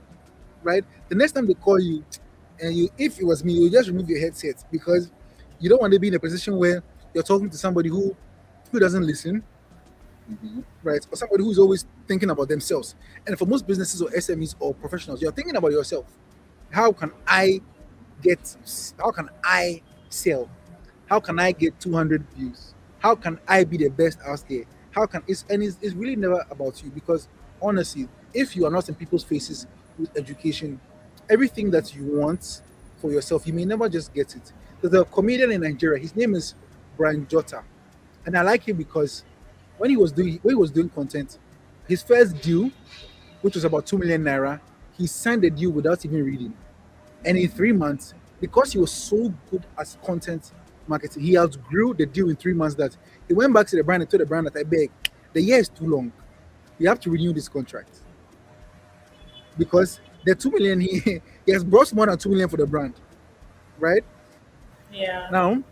right? The next time they call you, and if it was me, you just remove your headset because you don't want to be in a position where you're talking to somebody who doesn't listen,
Mhm.
right? Or somebody who's always thinking about themselves. And for most businesses or SMEs or professionals, you're thinking about yourself. How can I get, how can I sell? How can I get 200 views? How can I be the best out there? How can it's really never about you, because honestly, if you are not in people's faces with education, everything that you want for yourself, you may never just get it. There's a comedian in Nigeria. His name is Brian Jota, and I like him because when he was doing content, his first deal, which was about 2 million naira, he signed the deal without even reading. And in 3 months, because he was so good as content marketing, he outgrew the deal in 3 months that he went back to the brand and told the brand that I beg, the year is too long. You have to renew this contract. Because the 2 million he has brought more than 2 million for the brand. Right?
Yeah.
Now,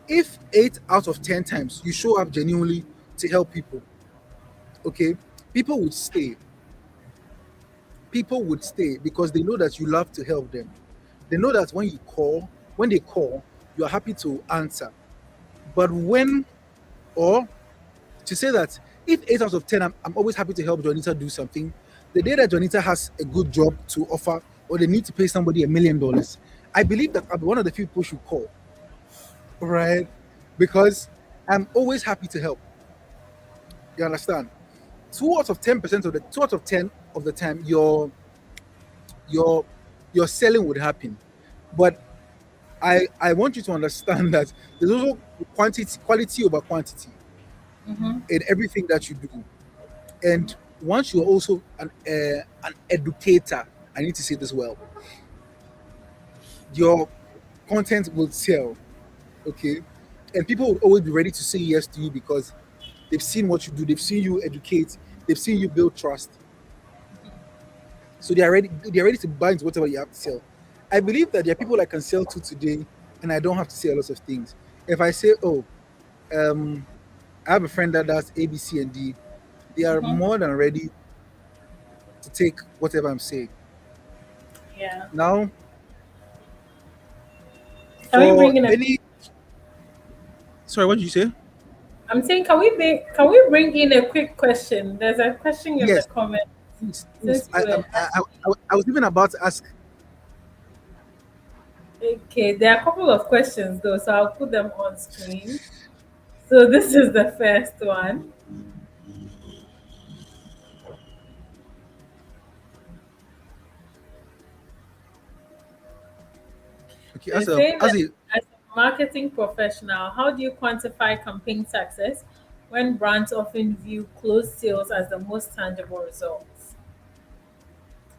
if 8 out of 10 times you show up genuinely to help people, okay, people would stay. People would stay because they know that you love to help them. They know that when they call, you are happy to answer. But when, or to say that if 8 out of 10, I'm always happy to help Jonita do something, the day that Jonita has a good job to offer or they need to pay somebody $1 million, I believe that I'll be one of the few people who call, right? Because I'm always happy to help. You understand? 2 out of 10 of the time, your your selling would happen. But I want you to understand that there's also quality over quantity
Mm-hmm.
in everything that you do. And once you're also an educator, I need to say this well, your content will sell, okay? And people will always be ready to say yes to you because they've seen what you do, they've seen you educate, they've seen you build trust. So they're ready to buy into whatever you have to sell. I believe that there are people I can sell to today and I don't have to say a lot of things. If I say, oh, um, I have a friend that does A, B, C, and D, they are
Mm-hmm.
more than ready to take whatever I'm saying.
Yeah.
Now,
Can we
for
bring in a
any, sorry, what did you say?
I'm saying, can we bring in a quick question? There's a question in the
Yes,
comment
please, please.
since you were
I was even about to ask.
okay. There are a couple of questions though, so I'll put them on screen. So this is the first one.
Okay,
They're
as a
saying
as
that
a
as a marketing professional, how do you quantify campaign success when brands often view closed sales as the most tangible results?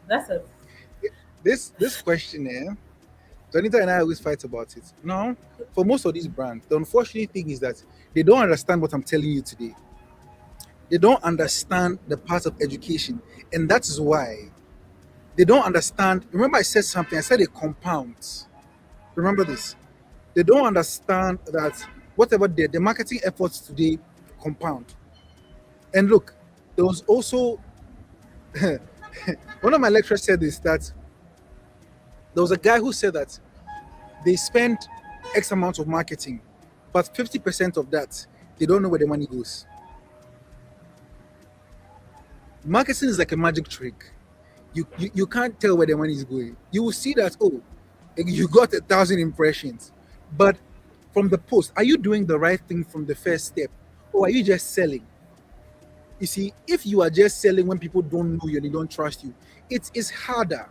That's a
this question here, Donita and I always fight about it. Now, for most of these brands, the unfortunate thing is that they don't understand what I'm telling you today. They don't understand the part of education, and that is why they don't understand. Remember, I said something. I said it compounds. Remember this. They don't understand that whatever the marketing efforts today compound. And look, there was also one of my lecturers said this, that there was a guy who said that they spend X amount of marketing, but 50% of that they don't know where the money goes. Marketing is like a magic trick. You can't tell where the money is going. You will see that, oh, you got 1,000 impressions, but from the post, are you doing the right thing from the first step, or are you just selling? You see, if you are just selling when people don't know you and they don't trust you, it is harder.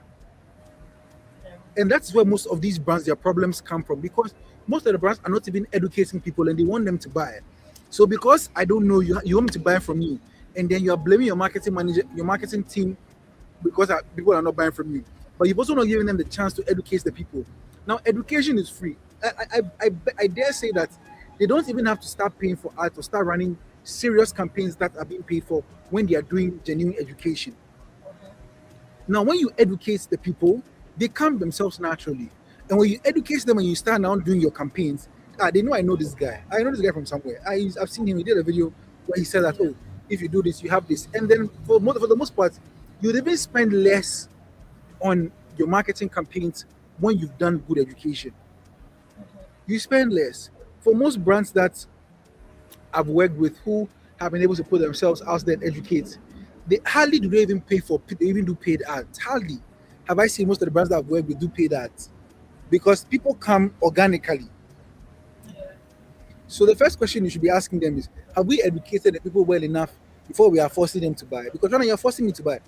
And that's where most of these brands, their problems come from, because most of the brands are not even educating people and they want them to buy. So because I don't know you, you want me to buy from you, and then you are blaming your marketing manager, your marketing team, because people are not buying from you. But you've also not giving them the chance to educate the people. Now, education is free. I dare say that they don't even have to start paying for art or start running serious campaigns that are being paid for when they are doing genuine education. Now, when you educate the people, they come themselves naturally. And when you educate them and you start now doing your campaigns, they know I know this guy. I know this guy from somewhere. I've seen him. He did a video where he said that,
yeah.
oh, if you do this, you have this. And then for the most part, you'd even spend less on your marketing campaigns when you've done good education. You spend less. For most brands that I've worked with who have been able to put themselves out there and educate. They hardly do they even pay for they even do paid ads. Hardly have I seen most of the brands that I've worked with do paid ads because people come organically.
Yeah.
So the first question you should be asking them is, have we educated the people well enough before we are forcing them to buy? Because when you're forcing me to buy,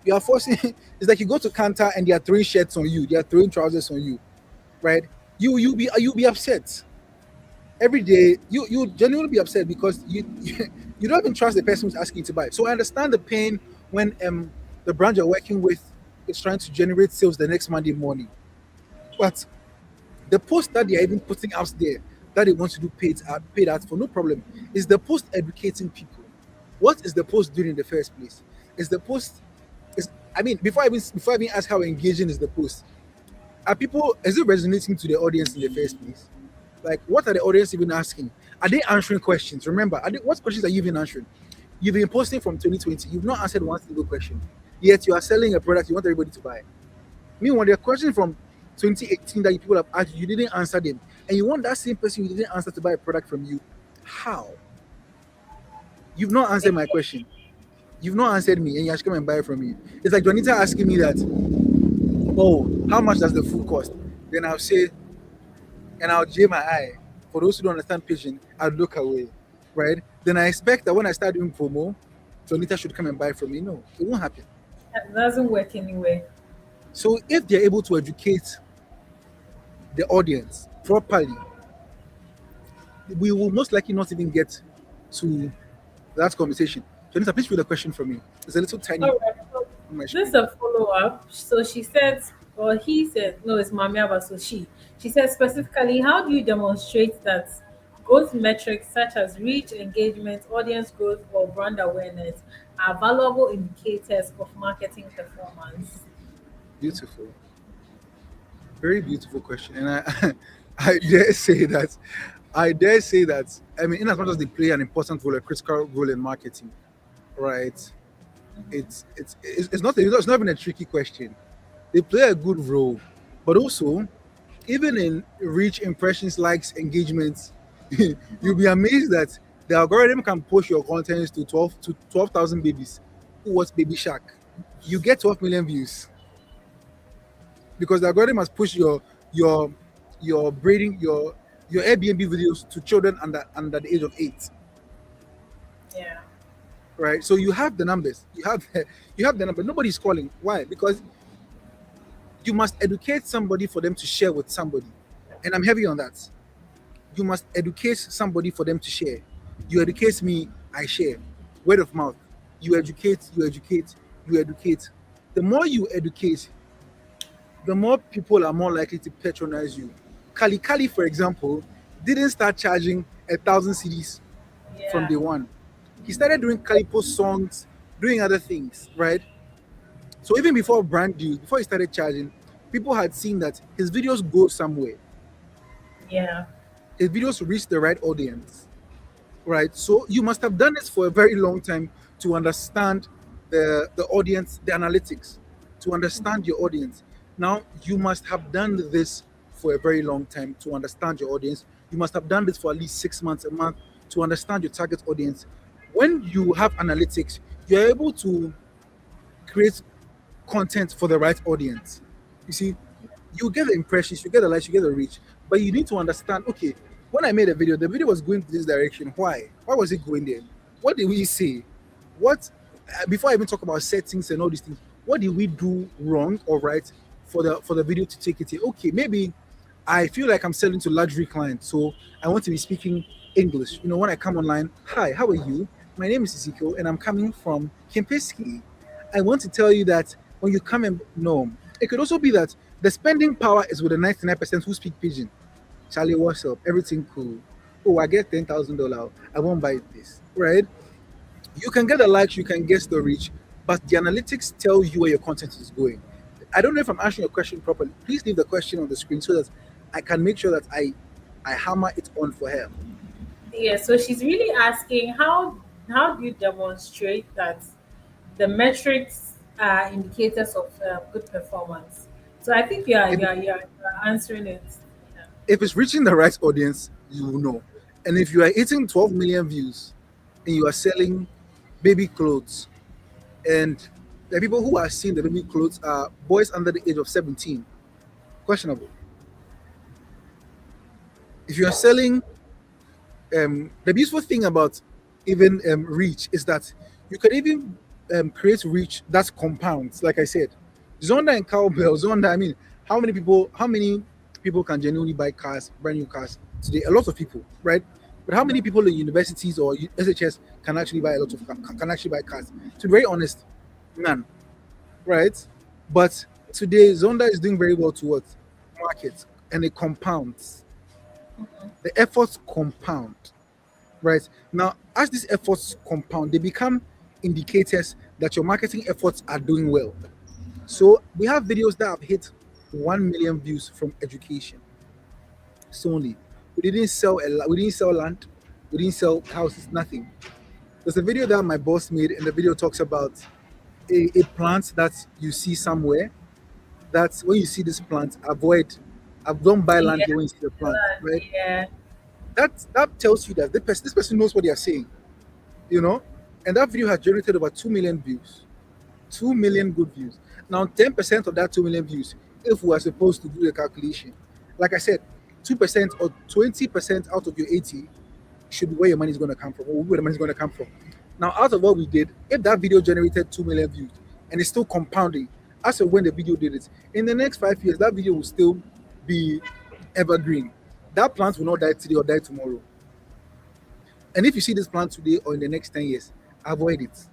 you are forcing. It's like you go to counter and they are throwing shirts on you, they are throwing trousers on you, right? You be upset every day. You genuinely be upset because you don't even trust the person who's asking you to buy. So I understand the pain when the brand you're working with is trying to generate sales the next Monday morning, but the post that they are even putting out there that they want to do paid ads for, no problem. Is the post educating people? What is the post doing in the first place? Is the post is I mean before I even ask how engaging is the post, are people is it resonating to the audience in the first place? Like what are the audience even asking? Are they answering questions? Remember, what questions are you even answering? You've been posting from 2020, you've not answered one single question. Yet you are selling a product you want everybody to buy. Meanwhile, there are questions from 2018 that people have asked you didn't answer them, and you want that same person you didn't answer to buy a product from you. How? You've not answered my question. You've not answered me, and you have to come and buy it from me. It's like Donita asking me that, oh, how much does the food cost? Then I'll say, and I'll jam my eye. For those who don't understand pigeon, I'll look away, right? Then I expect that when I start doing promo, Donita should come and buy from me. No, it won't happen.
That doesn't work anyway.
So if they're able to educate the audience properly, we will most likely not even get to that conversation. Janita, please read the question for me. It's a little tiny
All right. So
on my
this is
screen.
a follow up. So she said, or he said, no, it's Mamiaba. So she said specifically, how do you demonstrate that growth metrics such as reach, engagement, audience growth, or brand awareness are valuable indicators of marketing performance?
Beautiful. Very beautiful question. And I I dare say that I mean in as much as they play an important role, a critical role in marketing, right? It's not even a tricky question. They play a good role, but also even in reach, impressions, likes, engagements, you'll be amazed that the algorithm can push your content to 12,000 babies who watch Baby Shark. You get 12 million views because the algorithm has pushed your your breeding your Airbnb videos to children under the age of 8,
Yeah.
right? So you have the numbers, you have the number. Nobody's calling. Why? Because you must educate somebody for them to share with somebody, and I'm heavy on that. You must educate somebody for them to share. You educate me, I share. Word of mouth. You educate, you educate, you educate. The more you educate, the more people are more likely to patronize you. Kali Kali, for example, didn't start charging 1,000 CDs from
Yeah.
day one. He started doing Kalipo songs, doing other things, right? So even before brand deals, before he started charging, people had seen that his videos go somewhere.
Yeah.
His videos reach the right audience, right? So you must have done this for a very long time to understand the audience, the analytics, to understand your audience. Now you must have done this for a very long time to understand your audience. You must have done this for at least 6 months, a month to understand your target audience. When you have analytics, you're able to create content for the right audience. You see, you get the impressions, you get the likes, you get the reach, but you need to understand. Okay, when I made a video, the video was going to this direction. Why? Why was it going there? What did we say? What before I even talk about settings and all these things? What did we do wrong or right for the video to take it here? Okay, maybe I feel like I'm selling to luxury clients, so I want to be speaking English. When I come online, hi, how are you? My name is Ezekiel, and I'm coming from Kempeski. I want to tell you that when you come and no, it could also be that the spending power is with the 99% who speak pidgin. Charlie, what's up? Everything cool. Oh, I get $10,000. I won't buy this, right? You can get the likes, you can get the reach, but the analytics tell you where your content is going. I don't know if I'm answering your question properly. Please leave the question on the screen so that I can make sure that I hammer it on for her.
Yeah. So she's really asking how do you demonstrate that the metrics are indicators of good performance. So I think
If,
you're answering it.
if it's reaching the right audience, you will know. And if you are hitting 12 million views, and you are selling baby clothes, and the people who are seeing the baby clothes are boys under the age of 17, questionable. If you are selling, the beautiful thing about even reach is that you can even create reach that compounds. Like I said, Zonda and Cowbell, Zonda. I mean, how many people can genuinely buy cars, brand new cars today? A lot of people, right? But how many people in universities or SHS can actually buy a lot of can actually buy cars? To be very honest, none, right? But today, Zonda is doing very well towards market, and it compounds. The efforts compound, right? Now, as these efforts compound, they become indicators that your marketing efforts are doing well. So we have videos that have hit 1 million views from education solely. We didn't sell land, we didn't sell houses, nothing. There's a video that my boss made, and the video talks about a plant that you see somewhere. That's when you see this plant, avoid. Don't buy land
Yeah,
here when you see the plant, right?
yeah,
That tells you that this person knows what they are saying, you know. And that video has generated over 2 million views, 2 million good views. Now, 10% of that 2 million views, if we are supposed to do the calculation, like I said, 2% or 20% out of your 80 should be where your money is going to come from, or where the money is going to come from. Now, out of what we did, if that video generated 2 million views and it's still compounding, as of when the video did it, in the next 5 years, that video will still be evergreen. That plant will not die today or die tomorrow. And if you see this plant today or in the next 10 years, avoid it.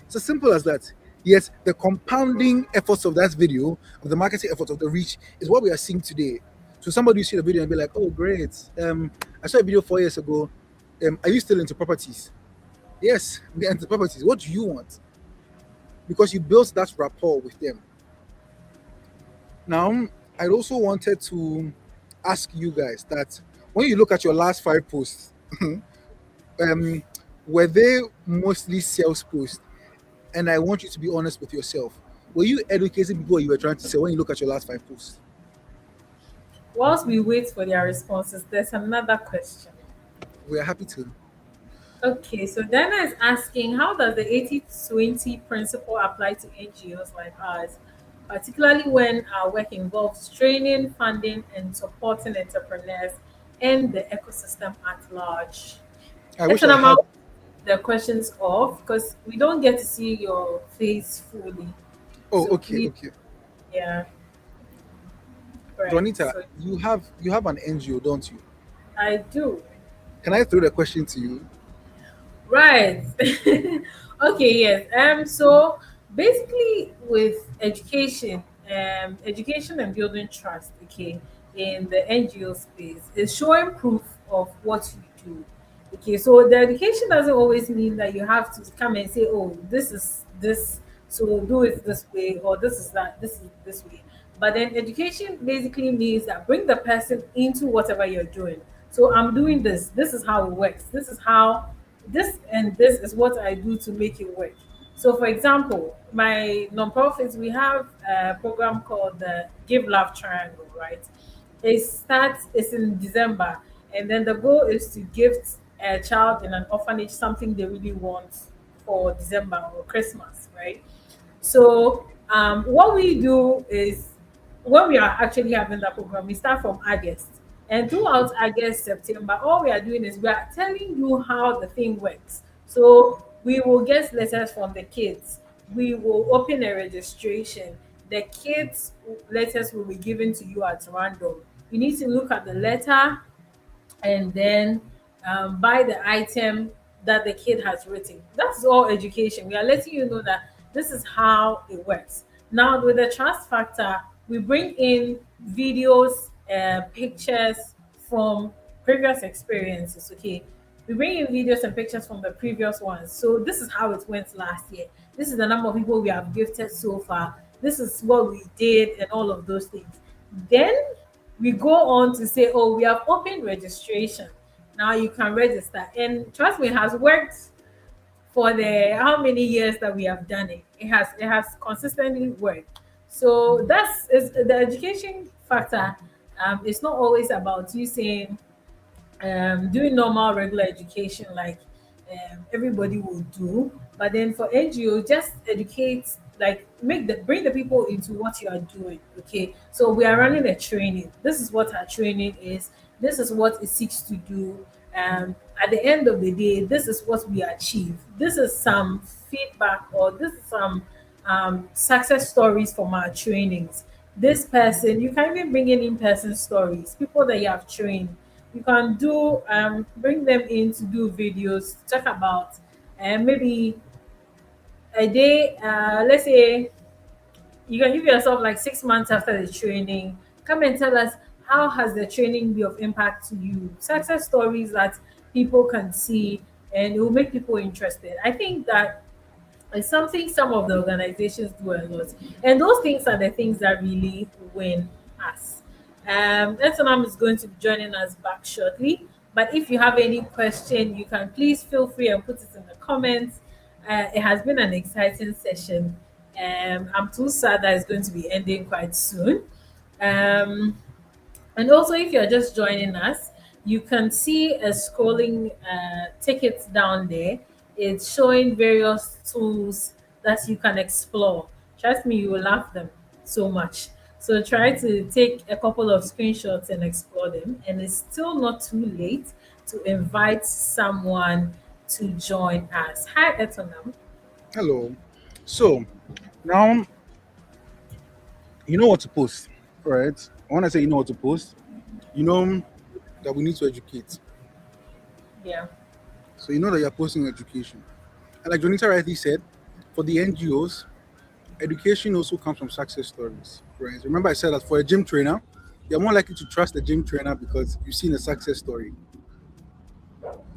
It's as simple as that. Yet the compounding efforts of that video, of the marketing efforts of the reach, is what we are seeing today. So somebody will see the video and be like, "Oh, great! I saw a video 4 years ago. Are you still into properties?" Yes, we're into properties. What do you want? Because you built that rapport with them. Now, I also wanted to ask you guys that when you look at your last 5 posts, um, were they mostly sales posts? And I want you to be honest with yourself. Were you educating people, or you were trying to say, when you look at your last 5 posts?
whilst we wait for their responses, there's another question.
We are happy to.
Okay, so Dana is asking, how does the 80/20 principle apply to NGOs like ours, particularly when our work involves training, funding, and supporting entrepreneurs and the ecosystem at large?
I wish I
Etornam,
had.
I'll the questions off because we don't get to see your face fully.
Oh,
So
okay,
please,
okay.
yeah, right.
Juanita,
So
you have an NGO, don't you?
I do.
Can I throw the question to you?
Right. Okay, yes. So basically with education, education and building trust, okay, in the NGO space is showing proof of what you do. Okay, so the education doesn't always mean that you have to come and say, oh, this is this, so do it this way, or this is that, this is this way. But then education basically means that bring the person into whatever you're doing. So I'm doing this. This is how it works. This is how this and this is what I do to make it work. So, for example, my nonprofits, we have a program called the Give Love Triangle, right? It's in December, and then the goal is to gift a child in an orphanage something they really want for December or Christmas, right? So what we do is when we are actually having that program, we start from August. And throughout August, September, all we are doing is we are telling you how the thing works. So we will get letters from the kids. We will open a registration. The kids' letters will be given to you at random. You need to look at the letter and then buy the item that the kid has written. That's all education. We are letting you know that this is how it works. Now, with the trust factor, we bring in videos, pictures from previous experiences. Okay, we bring in videos and pictures from the previous ones. So this is how it went last year. This is the number of people we have gifted so far. This is what we did, and all of those things. Then we go on to say, oh, we have opened registration. Now you can register. And trust me, it has worked for the how many years that we have done it. It has consistently worked. So that's is the education factor. It's not always about you saying doing normal regular education like everybody will do. But then for NGO, just educate, like bring the people into what you are doing. Okay, so we are running a training. This is what our training is. This is what it seeks to do. At the end of the day, this is what we achieve. This is some feedback, or this is some success stories from our trainings. This person, you can even bring in person stories, people that you have trained. You can do bring them in to do videos, talk about maybe a day. Let's say you can give yourself like 6 months after the training. Come and tell us, how has the training been of impact to you? Success stories that people can see, and it will make people interested. I think that it's something some of the organizations do a lot. And those things are the things that really win us. Etornam is going to be joining us back shortly. But if you have any question, you can please feel free and put it in the comments. It has been an exciting session. I'm too sad that it's going to be ending quite soon. Um, and also, if you're just joining us, you can see a scrolling ticket down there. It's showing various tools that you can explore. Trust me, you will love them so much. So try to take a couple of screenshots and explore them. And it's still not too late to invite someone to join us. Hi, Etonam.
Hello. So now you know what to post, right? When I say you know what to post, you know that we need to educate.
Yeah.
So you know that you're posting education. And like Jonita rightly said, for the NGOs, education also comes from success stories, right? Remember I said that for a gym trainer, you're more likely to trust the gym trainer because you've seen a success story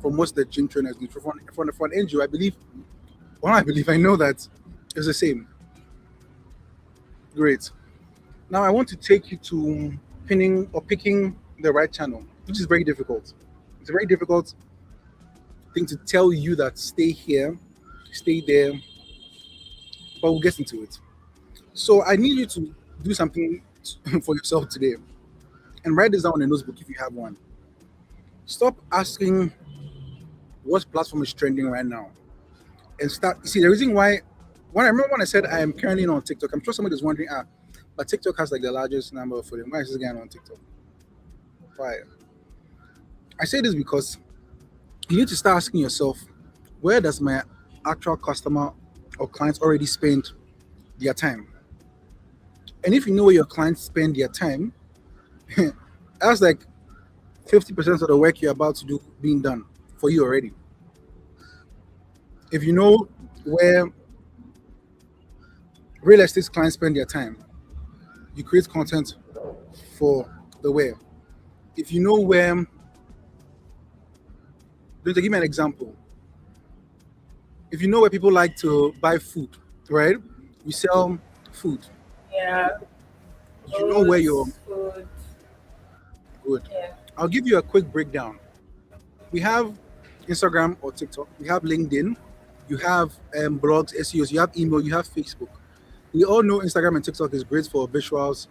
from most of the gym trainers. For an NGO, I believe, well, I believe, I know that it's the same. Great. Now I want to take you to pinning or picking the right channel, which is very difficult. It's a very difficult thing to tell you that stay here, stay there, but we'll get into it. So I need you to do something for yourself today and write this down on a notebook if you have one. Stop asking what platform is trending right now and start. You see, the reason why, when I remember when I said I am currently on TikTok, I'm sure somebody is wondering, but TikTok has like the largest number of followers. Why is this guy on TikTok? Why? I say this because you need to start asking yourself, where does my actual customer or clients already spend their time? And if you know where your clients spend their time, that's like 50% of the work you're about to do being done for you already. If you know where real estate clients spend their time, you create content for the where. If you know where, to give me an example, if you know where people like to buy food, right? We sell food.
Yeah.
You know where you're
Clothes, food.
good.
Yeah.
I'll give you a quick breakdown. We have Instagram or TikTok, we have LinkedIn, you have blogs, SEOs, you have email, you have Facebook. We all know Instagram and TikTok is great for visuals,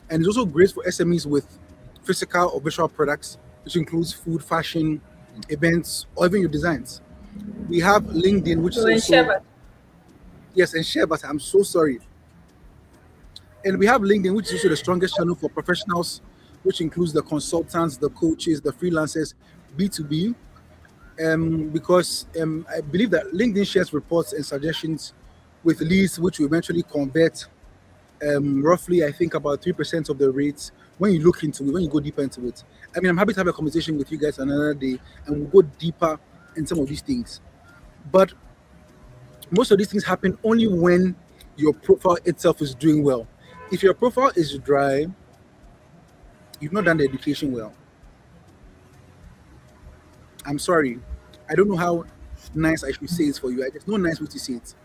and it's also great for SMEs with physical or visual products, which includes food, fashion, events, or even your designs. We have LinkedIn, which is
So in
also,
Sheba.
yes, and share, but I'm so sorry. And we have LinkedIn, which is also the strongest channel for professionals, which includes the consultants, the coaches, the freelancers, B2B. Because I believe that LinkedIn shares reports and suggestions with leads, which will eventually convert roughly, I think, about 3% of the rates when you look into it, when you go deeper into it. I mean, I'm happy to have a conversation with you guys another day and we'll go deeper in some of these things. But most of these things happen only when your profile itself is doing well. If your profile is dry, you've not done the education well. I'm sorry. I don't know how nice I should say it for you. There's no nice way to say it.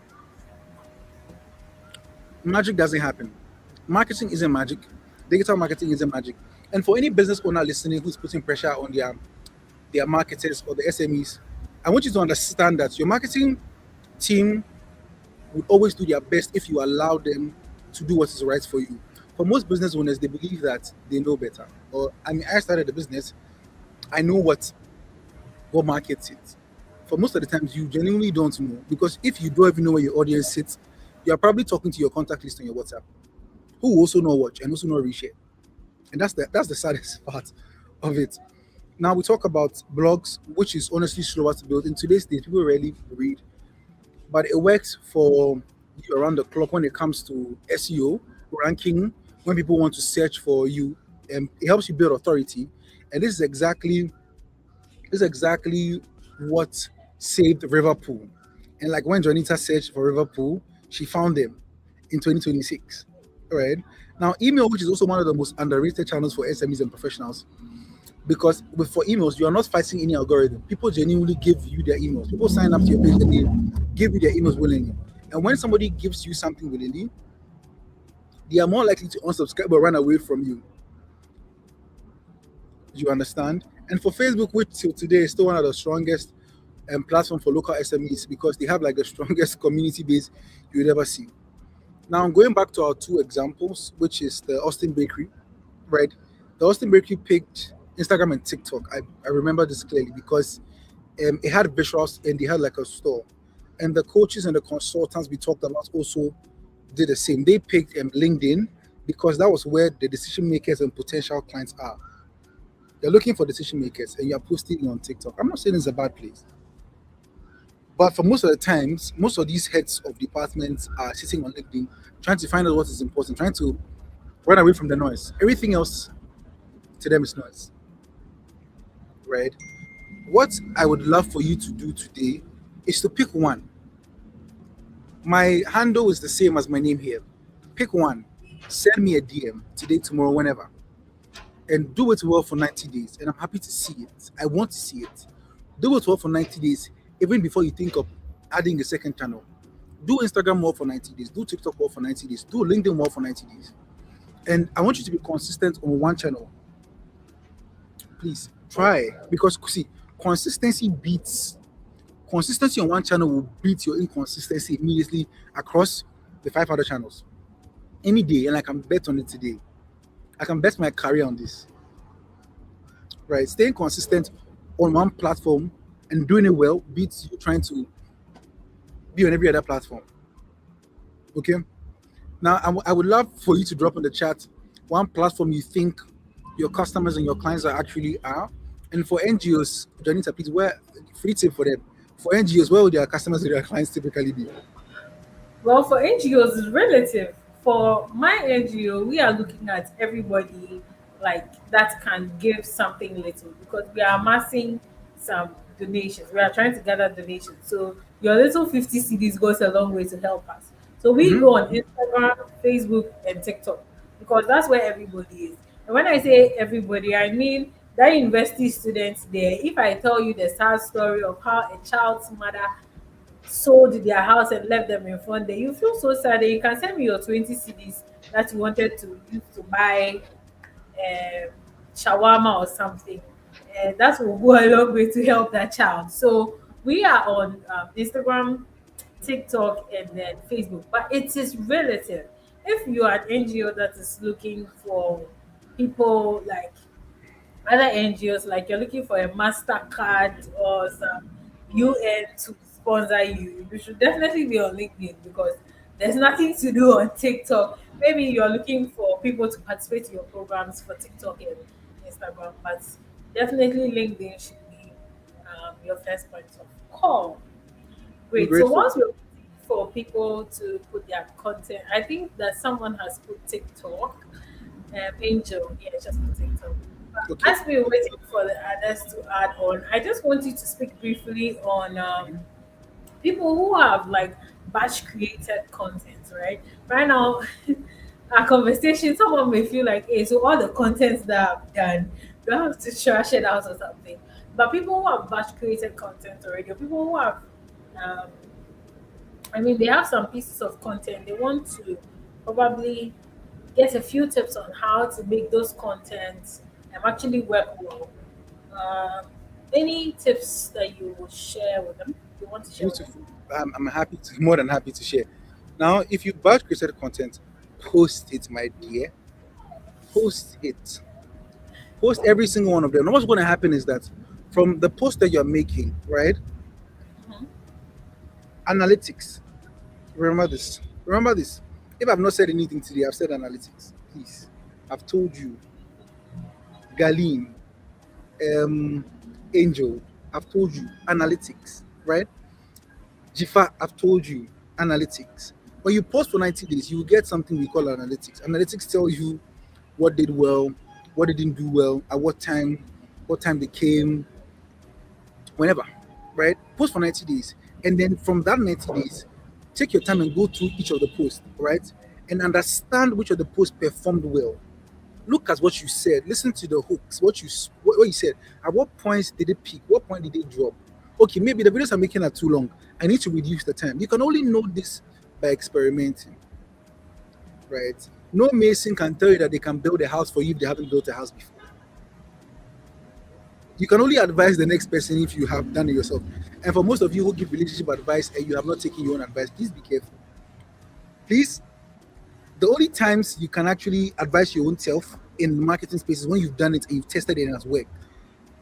Magic doesn't happen. Marketing isn't magic. Digital marketing isn't magic. And for any business owner listening who's putting pressure on their marketers or the SMEs, I want you to understand that your marketing team will always do their best if you allow them to do what is right for you. For most business owners, they believe that they know better. Or I mean, I started the business, I know what markets it. for most of the times you genuinely don't know, because if you don't even know where your audience sits, you are probably talking to your contact list on your WhatsApp, who will also not watch and also not reshare. And that's the saddest part of it. Now we talk about blogs, which is honestly slower to build. In today's day, people rarely read, but it works for you around the clock when it comes to SEO ranking. When people want to search for you, and it helps you build authority. And this is exactly what saved Liverpool. And like when Jonita searched for Liverpool, she found them in 2026. All right. Now, email, which is also one of the most underrated channels for SMEs and professionals, because for emails, you are not fighting any algorithm. People genuinely give you their emails. People sign up to your page and they give you their emails willingly. And when somebody gives you something willingly, they are more likely to unsubscribe or run away from you. You understand? And for Facebook, which till today is still one of the strongest platform for local SMEs, because they have like the strongest community base you would ever see. Now, going back to our two examples, which is the Austin Bakery, right? The Austin Bakery picked Instagram and TikTok. I remember this clearly because it had visuals and they had like a store. And the coaches and the consultants we talked about also did the same. They picked LinkedIn because that was where the decision makers and potential clients are. They're looking for decision makers and you're posting on TikTok. I'm not saying it's a bad place. But for most of the times, most of these heads of departments are sitting on LinkedIn trying to find out what is important, trying to run away from the noise. Everything else to them is noise, right? What I would love for you to do today is to pick one. My handle is the same as my name here. Pick one. Send me a DM today, tomorrow, whenever. And do it well for 90 days. And I'm happy to see it. I want to see it. Do it well for 90 days, even before you think of adding a second channel. Do Instagram well for 90 days. Do TikTok well for 90 days. Do LinkedIn well for 90 days. And I want you to be consistent on one channel. Please try. Because see, consistency beats consistency on one channel will beat your inconsistency immediately across the five other channels. Any day, and I can bet on it today. I can bet my career on this. Right? Staying consistent on one platform and doing it well beats you trying to be on every other platform. Okay. Now, I would love for you to drop in the chat one platform you think your customers and your clients are actually are. And for NGOs, Janita, please, where free tip for them. For NGOs, where would their customers and their clients typically be?
Well, for NGOs, it's relative. For my NGO, we are looking at everybody like that can give something little because we are amassing some donations. We are trying to gather donations. So your little 50 CDs goes a long way to help us. So we
Hmm.
go on Instagram, Facebook, and TikTok because that's where everybody is. And when I say everybody, I mean that university students there. If I tell you the sad story of how a child's mother sold their house and left them in front there, you feel so sad that you can send me your 20 CDs that you wanted to use to buy um, shawarma or something. And that will go a long way to help that child. So we are on Instagram, TikTok, and then Facebook. But it is relative. If you are an NGO that is looking for people like other NGOs, like you're looking for a MasterCard or some UN to sponsor you, you should definitely be on LinkedIn because there's nothing to do on TikTok. Maybe you're looking for people to participate in your programs for TikTok and Instagram, but definitely LinkedIn should be your first point of call.
I'm
Great. So
grateful.
once we're waiting for people to put their content, I think that someone has put TikTok. Angel, yeah, just put TikTok. But
Okay.
as we're waiting for the others to add on, I just want you to speak briefly on people who have like batch created content, right? Right now, our conversation, someone may feel like, hey, so all the contents that I've done, do I have to trash it out or something? But people who have batch created content already, or people who have um, I mean, they have some pieces of content. They want to probably get a few tips on how to make those contents actually work well. Um, any tips that you will share with them? You want to share with them?
Beautiful. I'm happy to, more than happy to share. Now, if you batch created content, post it, my dear. Post it. Post every single one of them. Now, what's going to happen is that from the post that you're making, right? Analytics. Remember this. Remember this. If I've not said anything today, I've said analytics. Please. I've told you. Galeen, um, Angel, I've told you. Analytics, right? Jifa, I've told you. Analytics. When you post for 90 days, you will get something we call analytics. Analytics tell you what did well, what didn't do well, at what time they came, whenever, right? Post for 90 days. And then from that 90 days, take your time and go through each of the posts, right? And understand which of the posts performed well. Look at what you said. Listen to the hooks. What you said. At what points did it peak? What point did it drop? Okay, maybe the videos I'm making are too long. I need to reduce the time. You can only know this by experimenting, right? No mason can tell you that they can build a house for you if they haven't built a house before. You can only advise the next person if you have done it yourself. And for most of you who give relationship advice and you have not taken your own advice, please be careful. Please, the only times you can actually advise your own self in marketing spaces when you've done it and you've tested it and it has worked.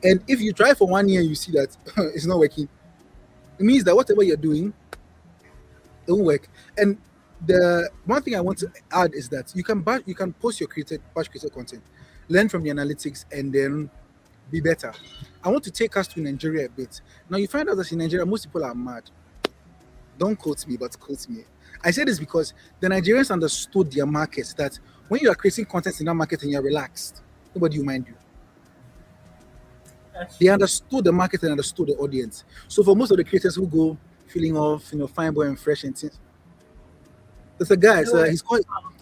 And if you try for 1 year and you see that it's not working, it means that whatever you're doing don't work. And the one thing I want to add is that you can post your created batch created content, learn from the analytics, and then be better. I want to take us to Nigeria a bit. Now you find out that in Nigeria most people are mad. Don't quote me, but quote me. I say this because the Nigerians understood their markets that when you are creating content in that market and you're relaxed, nobody will mind you.
That's
They
true.
understood the market and understood the audience. So for most of the creators who go feeling off, fine boy and fresh and things, there's a guy,
No
so
way.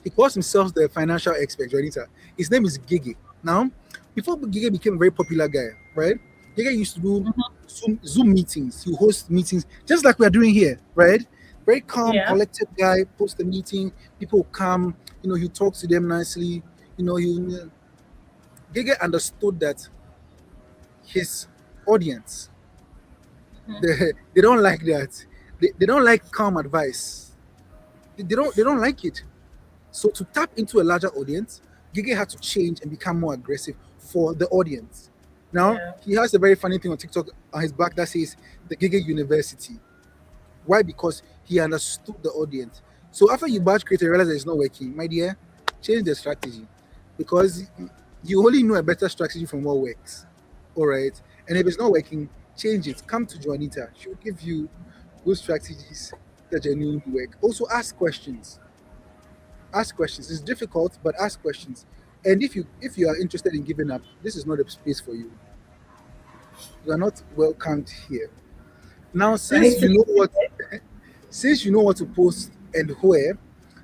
he calls himself the financial expert, Juanita. His name is Gigi. Now, before Gigi became a very popular guy, right? Gigi used to do Zoom meetings. He host meetings just like we are doing here, right? Very calm,
Yeah.
collected guy, post the meeting, people will come, you talk to them nicely, you Gigi understood that his audience, they don't like that. They don't like calm advice. They don't like it. So to tap into a larger audience, Gigi had to change and become more aggressive for the audience. Now
Yeah.
he has a very funny thing on TikTok on his back that says the Gigi University. Why? Because he understood the audience. So after you batch create and realize that it's not working, my dear, change the strategy. Because you only know a better strategy from what works. All right. And if it's not working, change it. Come to Juanita. She will give you good strategies that genuinely work. Also ask questions. Ask questions. It's difficult, but ask questions. And if you are interested in giving up, this is not a space for you. You are not welcomed here. Now,
So I need to.
since you know what to post and where,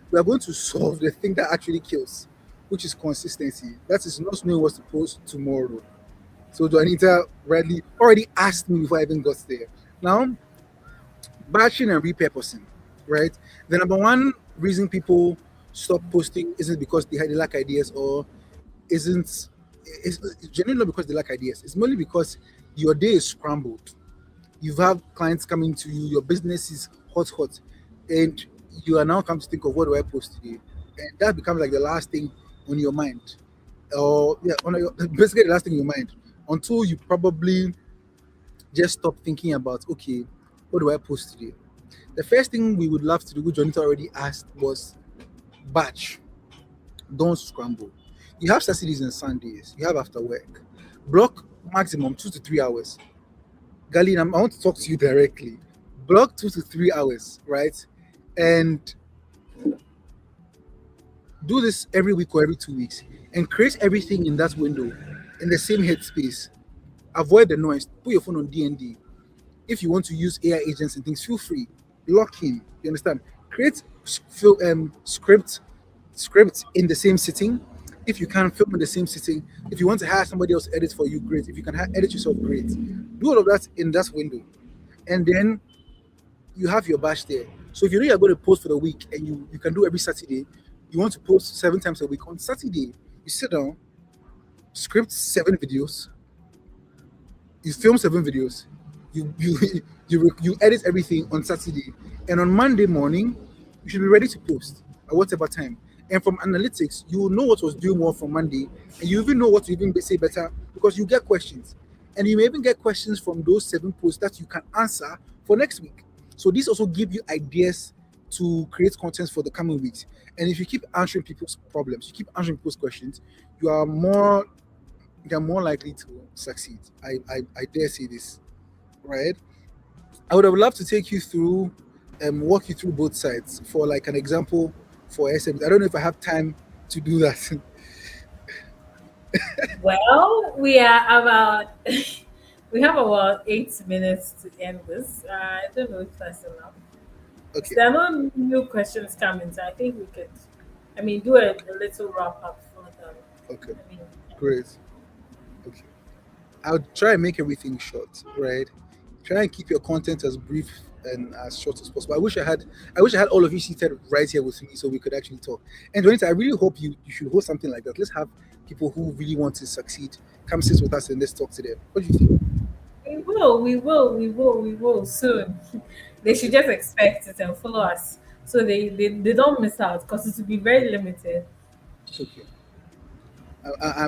we are going to solve the thing that actually kills, which is consistency. That is not knowing what to post tomorrow. So Juanita rightly already asked me before I even got there. Now, batching and repurposing, right? The number one reason people stop posting isn't because they lack ideas or isn't it's genuinely not because they lack ideas. It's mainly because your day is scrambled. You have clients coming to you, your business is hot, and you are now come to think of what do I post today, and that becomes like the last thing on your mind, or yeah, basically the last thing in your mind until you probably just stop thinking about okay, what do I post today? The first thing we would love to do, which Jonathan already asked, was batch. Don't scramble. You have Saturdays and Sundays. You have after work. Block maximum 2 to 3 hours. Galin, I want to talk to you directly. Block 2 to 3 hours, right? And do this every week or every 2 weeks and create everything in that window in the same headspace. Avoid the noise. Put your phone on DND. If you want to use AI agents and things, feel free. Lock in. You understand? Create script in the same sitting. If you can film in the same sitting, if you want to hire somebody else to edit for you, great. If you can edit yourself, great. Do all of that in that window, and then you have your batch there. So if you know you're going to post for the week and you can do every Saturday, you want to post 7 times a week. On Saturday, you sit down, script 7 videos, you film 7 videos, you you edit everything on Saturday, and on Monday morning, you should be ready to post at whatever time. And from analytics, you will know what was doing well from Monday, and you even know what to even say better because you get questions, and you may even get questions from those 7 posts that you can answer for next week. So these also give you ideas to create content for the coming weeks. And if you keep answering people's problems, you keep answering people's questions, you are more you're more likely to succeed. I dare say this, right? I would have loved to take you through walk you through both sides for like an example for SMEs. I don't know if I have time to do that.
Well, we are about we have about 8 minutes to end this. I don't know if that's enough.
Okay,
There are no new questions coming, so I think we could, I mean, do a little wrap up for them.
okay,
I mean,
great. Okay. I'll try and make everything short, right? Try and keep your content as brief and as short as possible. I wish I had all of you seated right here with me so we could actually talk. And Juanita, I really hope you should host something like that. Let's have people who really want to succeed come sit with us and let's talk to them. What do you think?
we will soon. They should just expect it and follow us so they don't miss out because it will be very limited.
Okay.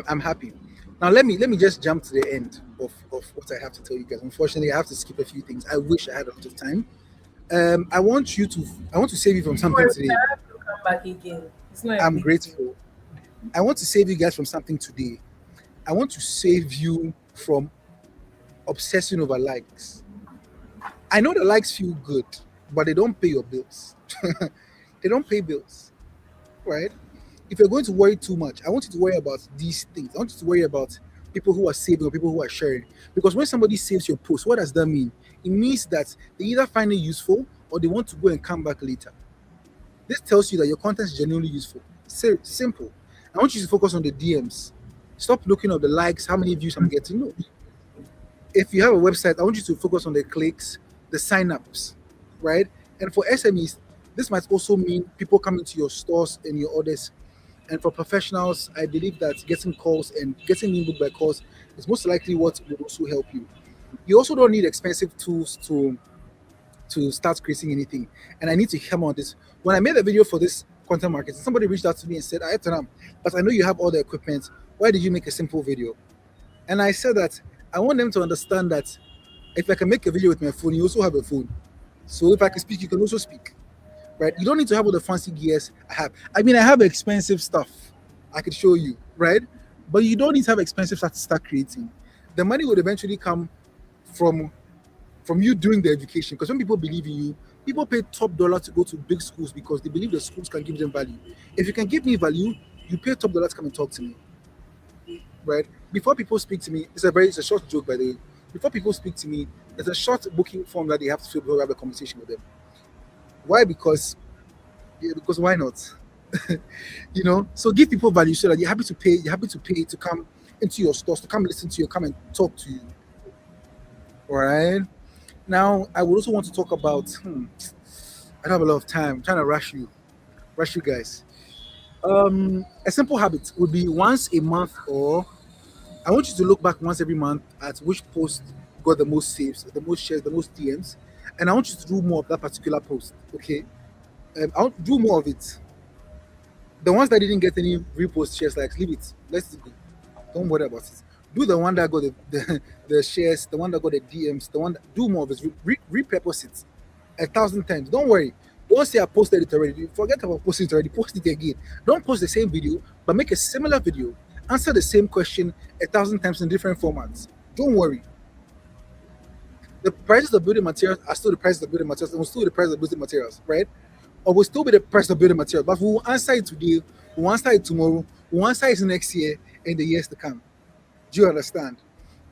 I'm happy. Now let me just jump to the end of what I have to tell you guys. Unfortunately, I have to skip a few things. I wish I had a lot of time. I want to save you from something
Well,
today.
I have to come back again. It's not a
I'm
big deal.
grateful. I want to save you guys from something today. I want to save you from obsessing over likes. I know the likes feel good, but they don't pay your bills. They don't pay bills, right? If you're going to worry too much, I want you to worry about these things. I want you to worry about people who are saving or people who are sharing. Because when somebody saves your post, what does that mean? It means that they either find it useful or they want to go and come back later. This tells you that your content is genuinely useful. Simple. I want you to focus on the DMs. Stop looking at the likes, how many views I'm getting. No. If you have a website, I want you to focus on the clicks, the signups, right? And for SMEs, this might also mean people coming to your stores and your orders. And for professionals, I believe that getting calls and getting inbooked by calls is most likely what will also help you. You also don't need expensive tools to start creating anything. And I need to hammer on this. When I made a video for this content marketing, somebody reached out to me and said, I Etornam, but I know you have all the equipment. Why did you make a simple video? And I said that I want them to understand that if I can make a video with my phone, you also have a phone. So if I can speak, you can also speak. Right? You don't need to have all the fancy gears I have. I mean, I have expensive stuff I could show you, right? But you don't need to have expensive stuff to start creating. The money would eventually come from from you doing the education. Because when people believe in you, people pay top dollar to go to big schools because they believe the schools can give them value. If you can give me value, you pay top dollar to come and talk to me, right? Before people speak to me, it's a short joke by the way. Before people speak to me, there's a short booking form that they have to fill before we have a conversation with them. Why? Because yeah, because why not? So give people value so that you're happy to pay to come into your stores, to come listen to you, come and talk to you. All right. Now I would also want to talk about I don't have a lot of time. I'm trying to rush you guys. A simple habit would be once a month, or I want you to look back once every month at which post got the most saves, the most shares, the most DMs, and I want you to do more of that particular post. Okay, I'll do more of it. The ones that didn't get any repost shares, like leave it. Let's go. Don't worry about it. Do the one that got the shares, the one that got the DMs, the one that do more of it. Repurpose it 1,000 times. Don't worry. Don't say I posted it already. Forget about posting it already. Post it again. Don't post the same video, but make a similar video. Answer the same question 1,000 times in different formats. Don't worry. The prices of building materials are still the prices of building materials, and will still be the price of building materials, right? Or will still be the price of building material. But we will answer it today, we'll answer it tomorrow, we'll answer it next year and the years to come. Do you understand?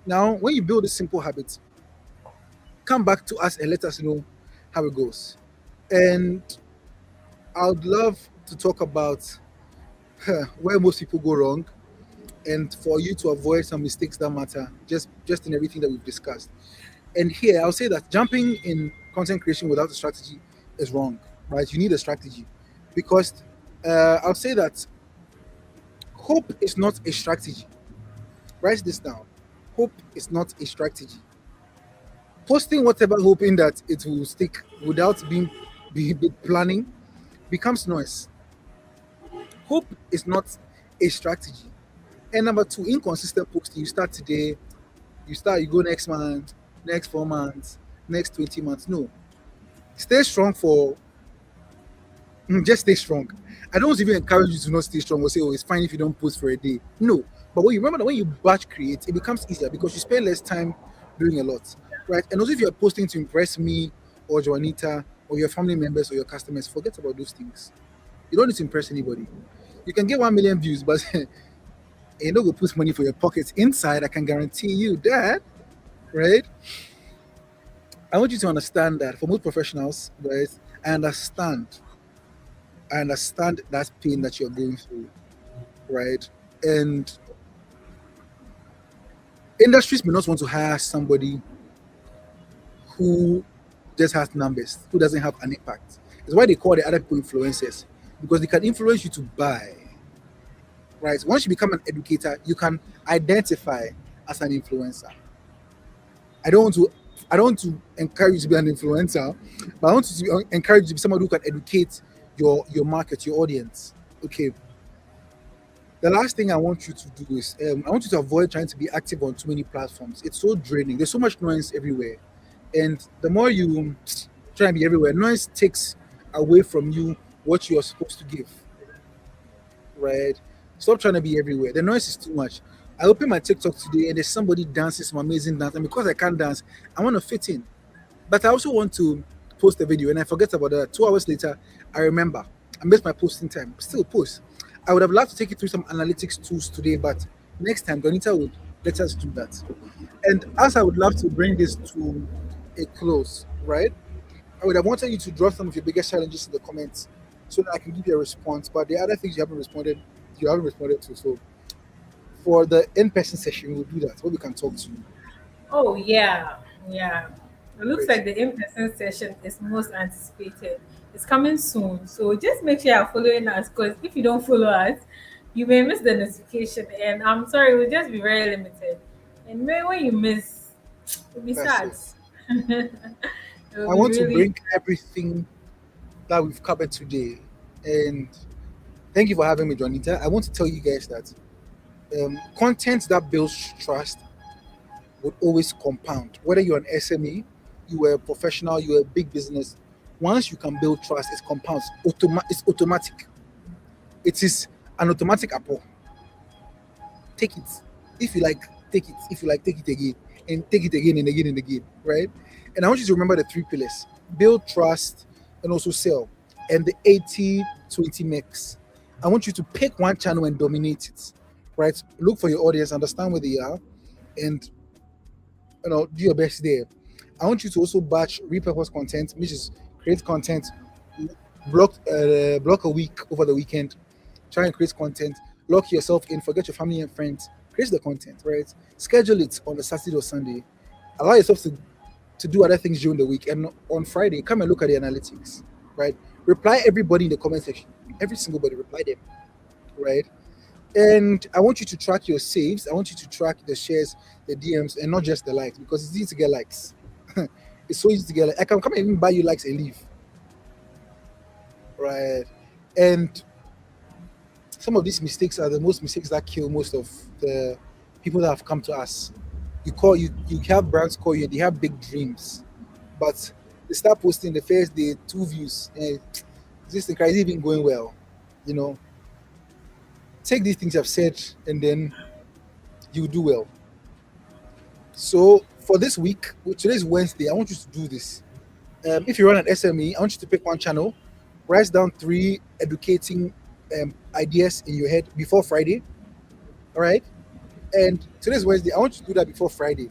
Now, when you build a simple habit, come back to us and let us know how it goes. And I would love to talk about where most people go wrong and for you to avoid some mistakes that matter just in everything that we've discussed. And here I'll say that jumping in content creation without a strategy is wrong, right? You need a strategy because I'll say that hope is not a strategy. Write this down. Hope is not a strategy. Posting whatever hoping that it will stick without be planning becomes noise. Hope is not a strategy. And number two, inconsistent posting. You start today, you go next month, next 4 months, next 20 months. No. Stay strong for just stay strong. I don't even encourage you to not stay strong or say, oh, it's fine if you don't post for a day. No. But when you remember that when you batch create, it becomes easier because you spend less time doing a lot. Right. And also if you're posting to impress me or Joanita or your family members or your customers, forget about those things. You don't need to impress anybody. You can get 1 million views, but you don't go put money for your pockets inside. I can guarantee you that, right? I want you to understand that for most professionals, right? I understand. I understand that pain that you're going through, right? And industries may not want to hire somebody who just has numbers, who doesn't have an impact. It's why they call the other people influencers, because they can influence you to buy, right? Once you become an educator, you can identify as an influencer. I don't want to I don't want to encourage you to be an influencer, but I want to encourage you to be someone who can educate your market, your audience. Okay. The last thing I want you to do is I want you to avoid trying to be active on too many platforms. It's so draining. There's so much noise everywhere, and the more you try and be everywhere, noise takes away from you what you're supposed to give. Right? Stop trying to be everywhere. The noise is too much. I open my TikTok today and there's somebody dancing some amazing dance, and because I can't dance, I want to fit in. But I also want to post a video and I forget about that. 2 hours later, I remember. I missed my posting time. Still post. I would have loved to take you through some analytics tools today, but next time, Donita would let us do that. And as I would love to bring this to a close, right? I would have wanted you to drop some of your biggest challenges in the comments so that I can give you a response. But the other things you haven't responded to. So for the in-person session, we'll do that. Where we can talk to you.
Oh yeah, yeah. It looks
Great.
like the in-person session is most anticipated. It's coming soon, so just make sure you're following us. Because if you don't follow us, you may miss the notification. And I'm sorry, it will just be very limited. And maybe when you miss, it'll be
That's
sad.
it.
It will
I
be
want to
really
bring everything that we've covered today. And thank you for having me, Juanita. I want to tell you guys that content that builds trust would always compound. Whether you're an SME, you are a professional, you're a big business, once you can build trust, it compounds. It's automatic. It is an automatic apple. Take it. If you like, take it. If you like, take it again. And take it again and again and again. Right? And I want you to remember the 3 pillars: build trust and also sell. And the 80-20 mix. I want you to pick one channel and dominate it. Right? Look for your audience, understand where they are, and do your best there. I want you to also batch repurpose content, which is create content, block a week over the weekend, try and create content, lock yourself in, forget your family and friends, create the content, right? Schedule it on a Saturday or Sunday. Allow yourself to do other things during the week, and on Friday, come and look at the analytics, right? Reply everybody in the comment section, every single body, reply them, right? And I want you to track your saves. I want you to track the shares, the DMs, and not just the likes, because it's easy to get likes. It's so easy to get likes. I can come and even buy you likes and leave, right? And some of these mistakes are the most mistakes that kill most of the people that have come to us. You have brands call you, they have big dreams, but they start posting the first day 2 views. And this thing is even going well, you know. Take these things I've said, and then you do well. So for this week, today's Wednesday, I want you to do this. If you run an SME, I want you to pick one channel, write down 3 educating ideas in your head before Friday. All right. And today's Wednesday, I want you to do that before Friday.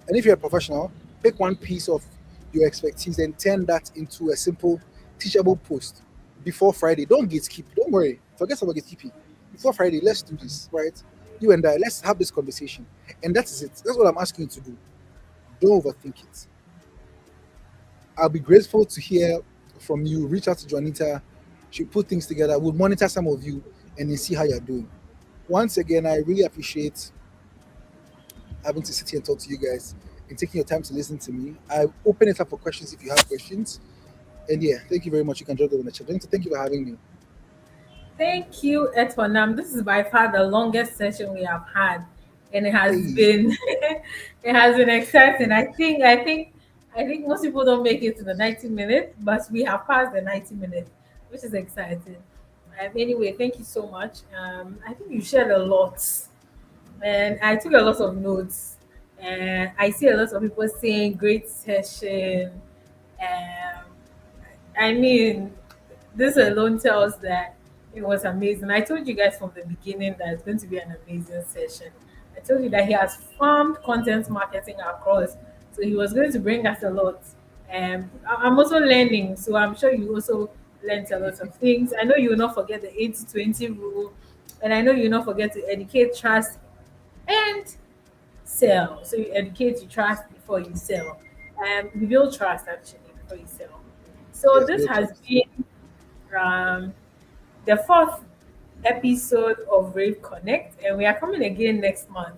And if you're a professional, pick one piece of your expertise and turn that into a simple, teachable post before Friday. Don't gatekeep. Don't worry. Forget about gatekeeping. Before Friday, let's do this, right? You and I, let's have this conversation. And that is it. That's what I'm asking you to do. Don't overthink it. I'll be grateful to hear from you. Reach out to Juanita. She'll put things together. We'll monitor some of you and then see how you're doing. Once again, I really appreciate having to sit here and talk to you guys and taking your time to listen to me. I open it up for questions if you have questions. And yeah, thank you very much. You can drop them in the chat. Thank you for having me.
thank you, Etornam. This is by far the longest session we have had, and it has
Hey,
been it has been exciting. I think I think most people don't make it to the 90 minutes, but we have passed the 90 minutes, which is exciting. Anyway, thank you so much. I think you shared a lot, and I took a lot of notes. And I see a lot of people saying great session. Um, I mean, this alone tells that it was amazing. I told you guys from the beginning that it's going to be an amazing session. I told you that he has farmed content marketing across, so he was going to bring us a lot. I'm also learning, so I'm sure you also learned a lot of things. I know you will not forget the 80-20 rule, and I know you will not forget to educate, trust, and sell. So you educate, you trust before you sell. You build trust actually before you sell. So
Yes,
this
build
has
trust.
been um, the fourth episode of Rave Connect, and we are coming again next month.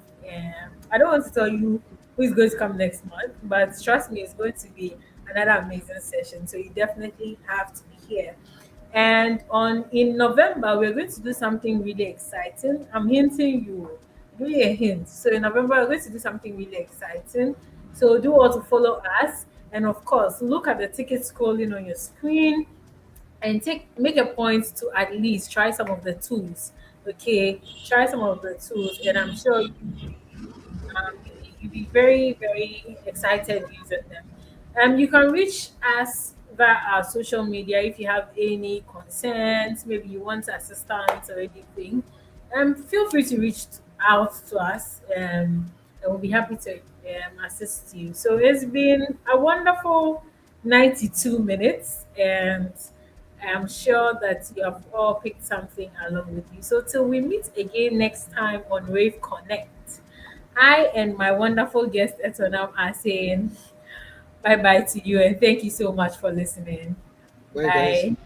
I don't want to tell you who is going to come next month, but trust me, it's going to be another amazing session. So you definitely have to be here. And on in November, we're going to do something really exciting. I'm hinting you, really a hint. So in November, we're going to do something really exciting. So do all to follow us, and of course, look at the ticket scrolling on your screen and take make a point to at least try some of the tools. Okay, try some of the tools, and I'm sure you'll be very, very excited using them. You can reach us via our social media if you have any concerns, maybe you want assistance or anything. Feel free to reach out to us, and we'll be happy to assist you. So it's been a wonderful 92 minutes, and I'm sure that you have all picked something along with you. So till we meet again next time on Rave Connect. I and my wonderful guest Etornam are saying bye bye to you and thank you so much for listening.
Bye, guys.
Bye.